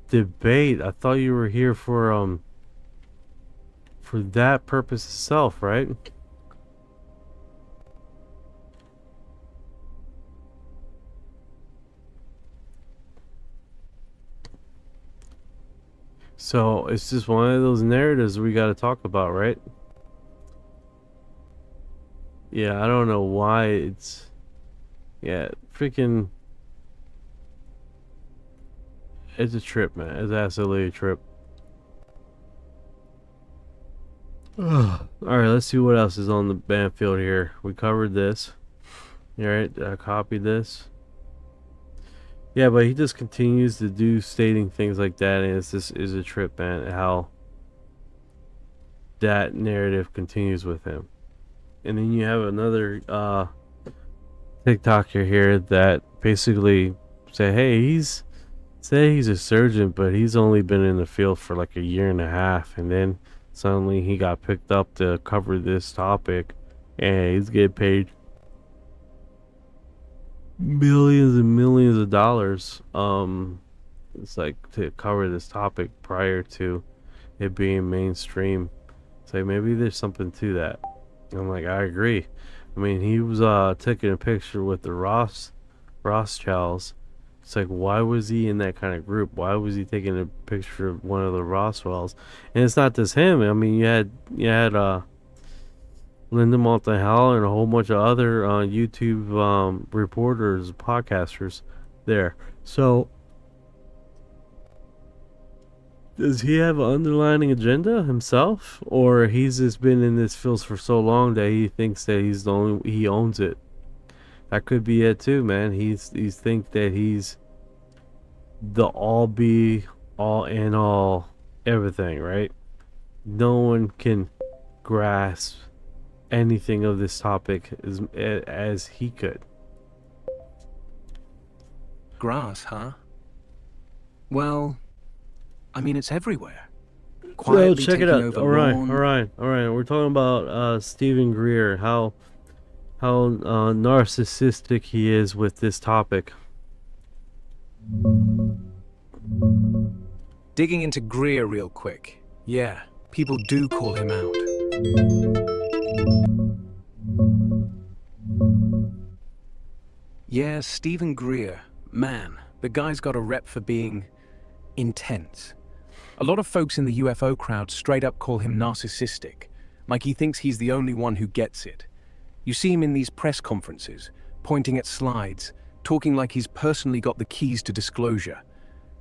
Speaker 2: debate. I thought you were here for for that purpose itself, right? So it's just one of those narratives we got to talk about, right? Yeah, I don't know why it's... Yeah, freaking... It's a trip, man. It's absolutely a trip. Alright, let's see what else is on the battlefield here. We covered this. Alright, I copied this. Yeah, but he just continues to do stating things like that, and it's just is a trip, man, how that narrative continues with him. And then you have another TikToker here that basically say, hey, he's a surgeon, but he's only been in the field for like a year and a half, and then suddenly he got picked up to cover this topic, and he's getting paid millions and millions of dollars. It's like to cover this topic prior to it being mainstream. It's like maybe there's something to that. I'm like, I agree. I mean, he was taking a picture with the Rothschilds. It's like, why was he in that kind of group? Why was he taking a picture of one of the Rothschilds? And it's not just him. I mean, you had Linda Moulton-Howe and a whole bunch of other YouTube reporters, podcasters there. So, does he have an underlying agenda himself, or he's just been in this field for so long that he thinks that he owns it? That could be it too, man. He's think that he's the all be all in all everything, right? No one can grasp anything of this topic as he could.
Speaker 3: Grass, huh? Well, I mean, it's everywhere.
Speaker 2: So
Speaker 3: Quietly
Speaker 2: check it
Speaker 3: taking
Speaker 2: out.
Speaker 3: over
Speaker 2: Orion. We're talking about Stephen Greer, how narcissistic he is with this topic.
Speaker 3: Digging into Greer real quick. Yeah, people do call him out. Yeah, Stephen Greer. Man, the guy's got a rep for being intense. A lot of folks in the UFO crowd straight up call him narcissistic, like he thinks he's the only one who gets it. You see him in these press conferences, pointing at slides, talking like he's personally got the keys to disclosure.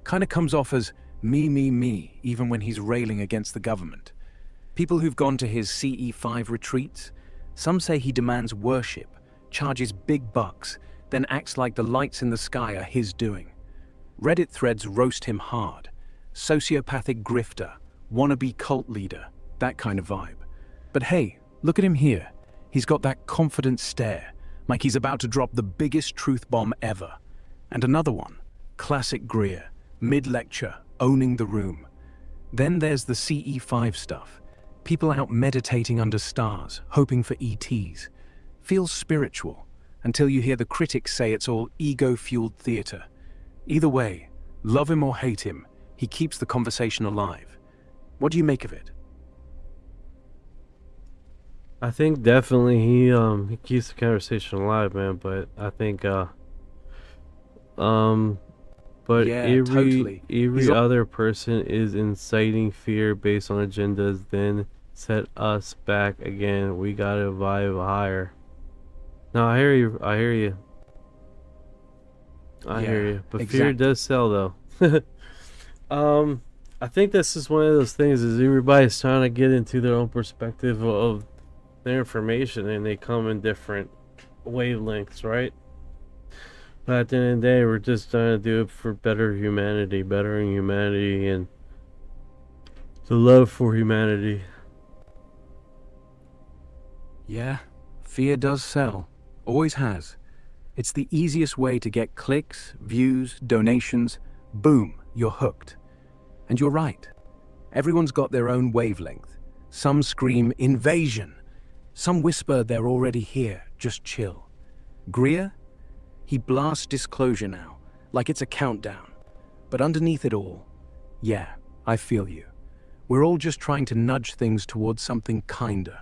Speaker 3: Kinda comes off as me, even when he's railing against the government. People who've gone to his CE5 retreats, some say he demands worship, charges big bucks, then acts like the lights in the sky are his doing. Reddit threads roast him hard. Sociopathic grifter, wannabe cult leader, that kind of vibe. But hey, look at him here. He's got that confident stare, like he's about to drop the biggest truth bomb ever. And another one, classic Greer, mid-lecture, owning the room. Then there's the CE5 stuff. People out meditating under stars, hoping for ETs. Feels spiritual, until you hear the critics say it's all ego-fueled theater. Either way, love him or hate him, he keeps the conversation alive. What do you make of it?
Speaker 2: I think definitely he keeps the conversation alive, man. But I think but
Speaker 3: Yeah,
Speaker 2: every
Speaker 3: totally.
Speaker 2: other person is inciting fear based on agendas, then set us back again. We gotta vibe higher. No, I hear you. I hear you. I hear you. But fear does sell, though. I think this is one of those things. Is everybody's trying to get into their own perspective of their information, and they come in different wavelengths, right? But at the end of the day, we're just trying to do it for bettering humanity, and the love for humanity.
Speaker 3: Yeah, fear does sell. Always has. It's the easiest way to get clicks, views, donations. Boom, you're hooked. And you're right. Everyone's got their own wavelength. Some scream invasion. Some whisper they're already here, just chill. Greer? He blasts disclosure now, like it's a countdown. But underneath it all, yeah, I feel you. We're all just trying to nudge things towards something kinder.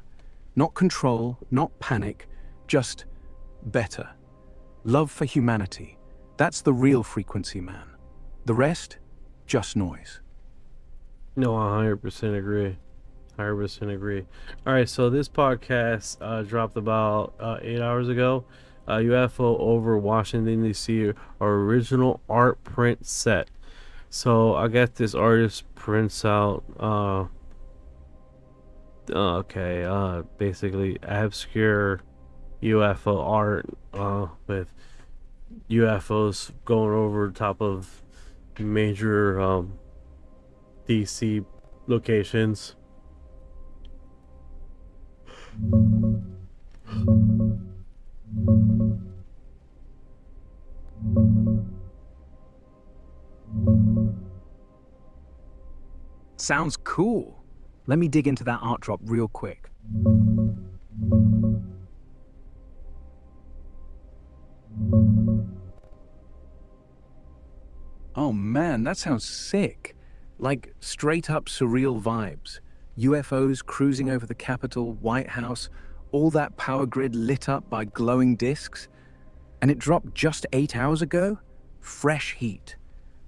Speaker 3: Not control, not panic, just better. Love for humanity. That's the real frequency, man. The rest, just noise.
Speaker 2: No, 100% agree. 100% agree. All right, so this podcast dropped about 8 hours ago. UFO over Washington, D.C., original art print set. So I got this artist prints out, basically obscure UFO art with UFOs going over the top of major DC locations.
Speaker 3: Sounds cool. Let me dig into that art drop real quick. Oh man, that sounds sick. Like straight up surreal vibes. UFOs cruising over the Capitol, White House, all that power grid lit up by glowing discs. And it dropped just 8 hours ago? Fresh heat.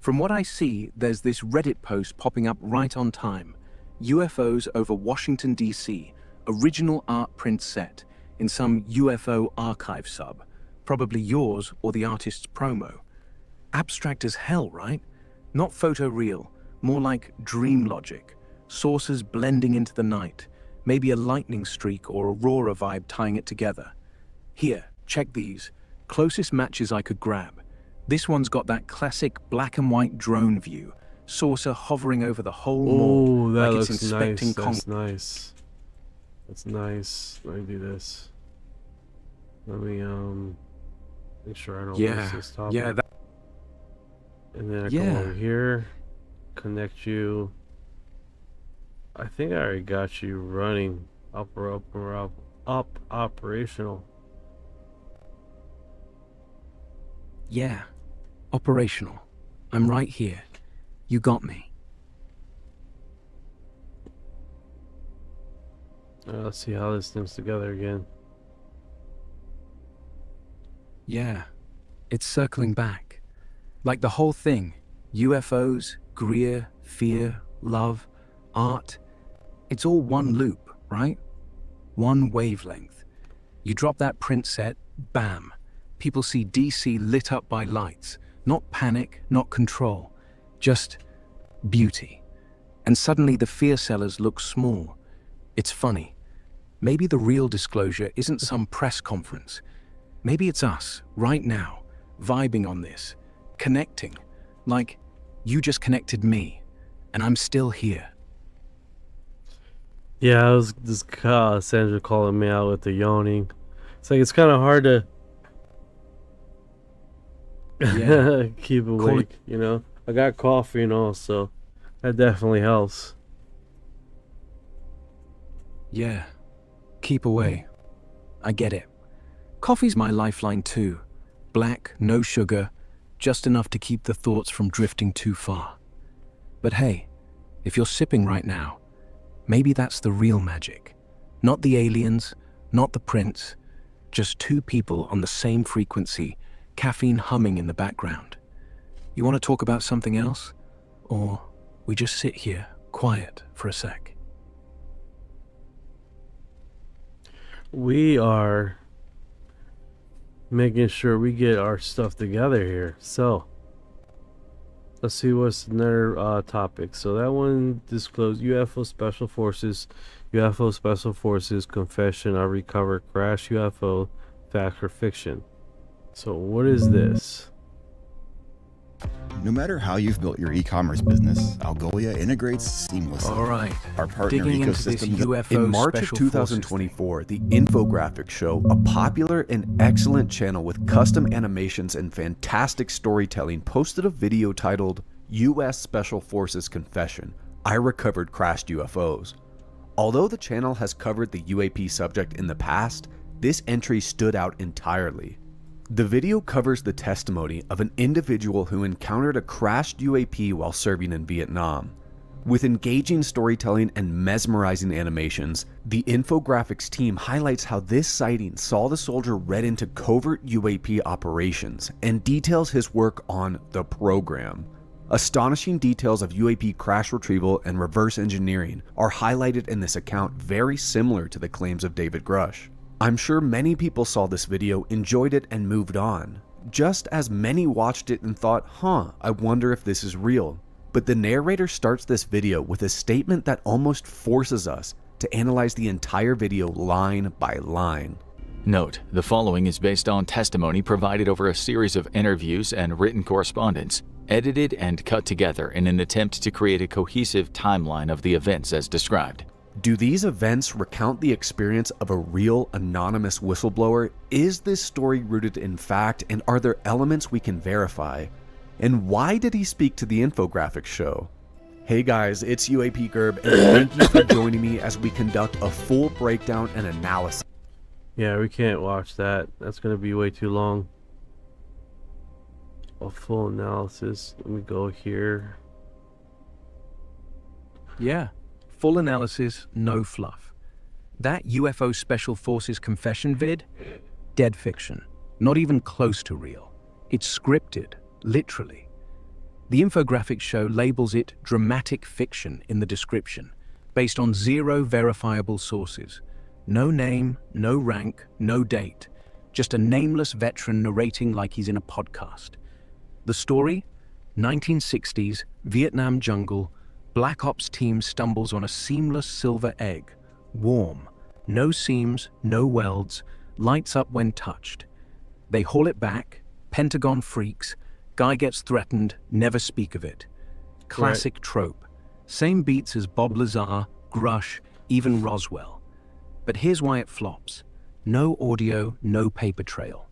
Speaker 3: From what I see, there's this Reddit post popping up right on time. UFOs over Washington, D.C., original art print set in some UFO archive sub. Probably yours or the artist's promo. Abstract as hell, right? Not photoreal, more like dream logic. Sources blending into the night. Maybe a lightning streak or aurora vibe tying it together. Here, check these. Closest matches I could grab. This one's got that classic black and white drone view. Saucer hovering over the whole mall.
Speaker 2: Oh, that
Speaker 3: like
Speaker 2: looks
Speaker 3: it's inspecting
Speaker 2: nice. That's nice. That's nice. Let me do this. Let me make sure I don't miss this topic.
Speaker 3: Yeah, that...
Speaker 2: And then I go over here, connect you. I think I already got you running up operational.
Speaker 3: Yeah, operational. I'm right here. You got me.
Speaker 2: Let's see how this thing's together again.
Speaker 3: Yeah, it's circling back. Like the whole thing. UFOs, Greer, fear, love, art. It's all one loop, right? One wavelength. You drop that print set, bam. People see DC lit up by lights. Not panic, not control. Just beauty. And suddenly the fear sellers look small. It's funny. Maybe the real disclosure isn't some press conference. Maybe it's us, right now, vibing on this, connecting. Like, you just connected me, and I'm still here.
Speaker 2: Yeah, I was this Sandra calling me out with the yawning. It's like it's kind of hard to keep awake, you know. I got coffee and all, so that definitely helps.
Speaker 3: Yeah, keep away. I get it. Coffee's my lifeline too. Black, no sugar, just enough to keep the thoughts from drifting too far. But hey, if you're sipping right now, maybe that's the real magic. Not the aliens, not the prince, just two people on the same frequency, caffeine humming in the background. You want to talk about something else? Or we just sit here, quiet, for a sec?
Speaker 2: We are making sure we get our stuff together here. So, let's see what's another topic. So that one disclosed UFO Special Forces confession. I recover crash UFO, fact or fiction. So what is this?
Speaker 17: No matter how you've built your e-commerce business, Algolia integrates seamlessly.
Speaker 3: All right.
Speaker 17: Our partner
Speaker 3: Digging into this
Speaker 17: ecosystem.
Speaker 3: UFO
Speaker 18: In March of
Speaker 3: Special
Speaker 18: 2024, the Infographics Show, a popular and excellent channel with custom animations and fantastic storytelling, posted a video titled U.S. Special Forces Confession, I Recovered Crashed UFOs. Although the channel has covered the UAP subject in the past, this entry stood out entirely. The video covers the testimony of an individual who encountered a crashed UAP while serving in Vietnam. With engaging storytelling and mesmerizing animations, the infographics team highlights how this sighting saw the soldier read into covert UAP operations and details his work on the program. Astonishing details of UAP crash retrieval and reverse engineering are highlighted in this account, very similar to the claims of David Grush. I'm sure many people saw this video, enjoyed it, and moved on, just as many watched it and thought, I wonder if this is real. But the narrator starts this video with a statement that almost forces us to analyze the entire video line by line.
Speaker 19: Note, the following is based on testimony provided over a series of interviews and written correspondence, edited and cut together in an attempt to create a cohesive timeline of the events as described.
Speaker 18: Do these events recount the experience of a real anonymous whistleblower? Is this story rooted in fact, and are there elements we can verify? And why did he speak to the infographics show? Hey guys, it's UAP Gerb, and thank you for joining me as we conduct a full breakdown and analysis.
Speaker 2: Yeah, we can't watch that. That's going to be way too long. A full analysis. Let me go here.
Speaker 3: Yeah, full analysis, no fluff. That UFO Special Forces confession vid? Dead fiction. Not even close to real. It's scripted. Literally. The infographics show labels it dramatic fiction in the description, based on 0 verifiable sources. No name, no rank, no date, just a nameless veteran narrating like he's in a podcast. The story? 1960s, Vietnam jungle, Black Ops team stumbles on a seamless silver egg, warm, no seams, no welds, lights up when touched. They haul it back, Pentagon freaks, guy gets threatened, never speak of it. Classic trope. Same beats as Bob Lazar, Grush, even Roswell. But here's why it flops. No audio, no paper trail.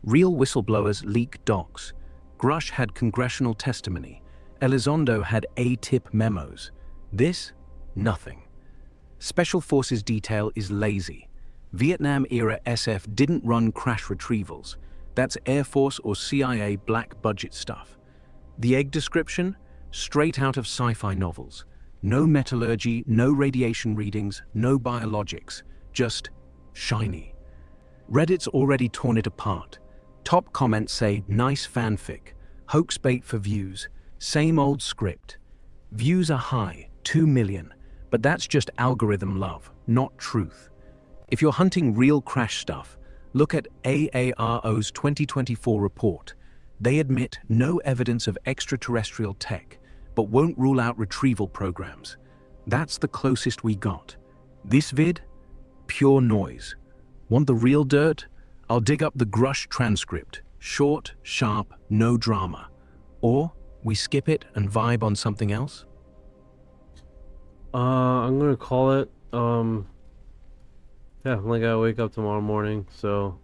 Speaker 3: Real whistleblowers leak docs. Grush had congressional testimony. Elizondo had A-tip memos. This? Nothing. Special Forces detail is lazy. Vietnam-era SF didn't run crash retrievals. That's Air Force or CIA black budget stuff. The egg description? Straight out of sci-fi novels. No metallurgy, no radiation readings, no biologics. Just shiny. Reddit's already torn it apart. Top comments say, nice fanfic. Hoax bait for views. Same old script. Views are high, 2 million. But that's just algorithm love, not truth. If you're hunting real crash stuff, look at AARO's 2024 report. They admit no evidence of extraterrestrial tech, but won't rule out retrieval programs. That's the closest we got. This vid? Pure noise. Want the real dirt? I'll dig up the Grush transcript. Short, sharp, no drama. Or we skip it and vibe on something else?
Speaker 2: I'm gonna call it. Yeah, I'm only gotta wake up tomorrow morning, so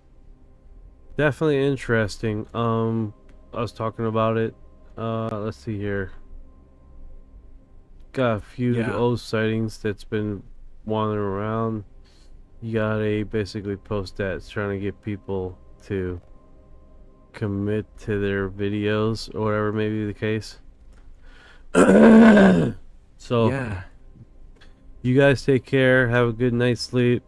Speaker 2: definitely interesting. I was talking about it. Let's see here. Got a few old sightings that's been wandering around. You got a basically post that's trying to get people to commit to their videos or whatever may be the case. So
Speaker 3: yeah.
Speaker 2: You guys take care. Have a good night's sleep.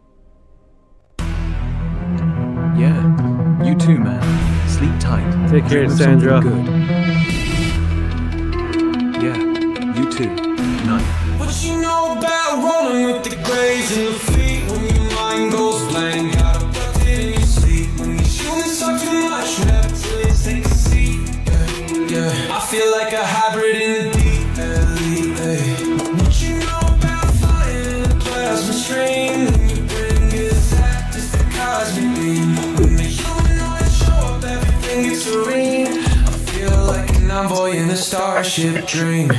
Speaker 3: Yeah, you too, man. Sleep tight.
Speaker 2: Take care,
Speaker 3: Dream of
Speaker 2: Sandra.
Speaker 3: something good. Yeah, you too. Night.
Speaker 1: What you know about rolling with the grays in the feet when your mind goes blank? Gotta put it in your sleep when you're shooting so too much. Never please take a seat. Yeah. I feel like a hybrid in the deep end. What you know about fire in the plasma stream? When you bring is that just the cosmic beam? When the humanoids show up, everything gets serene. I feel like an envoy in a starship dream.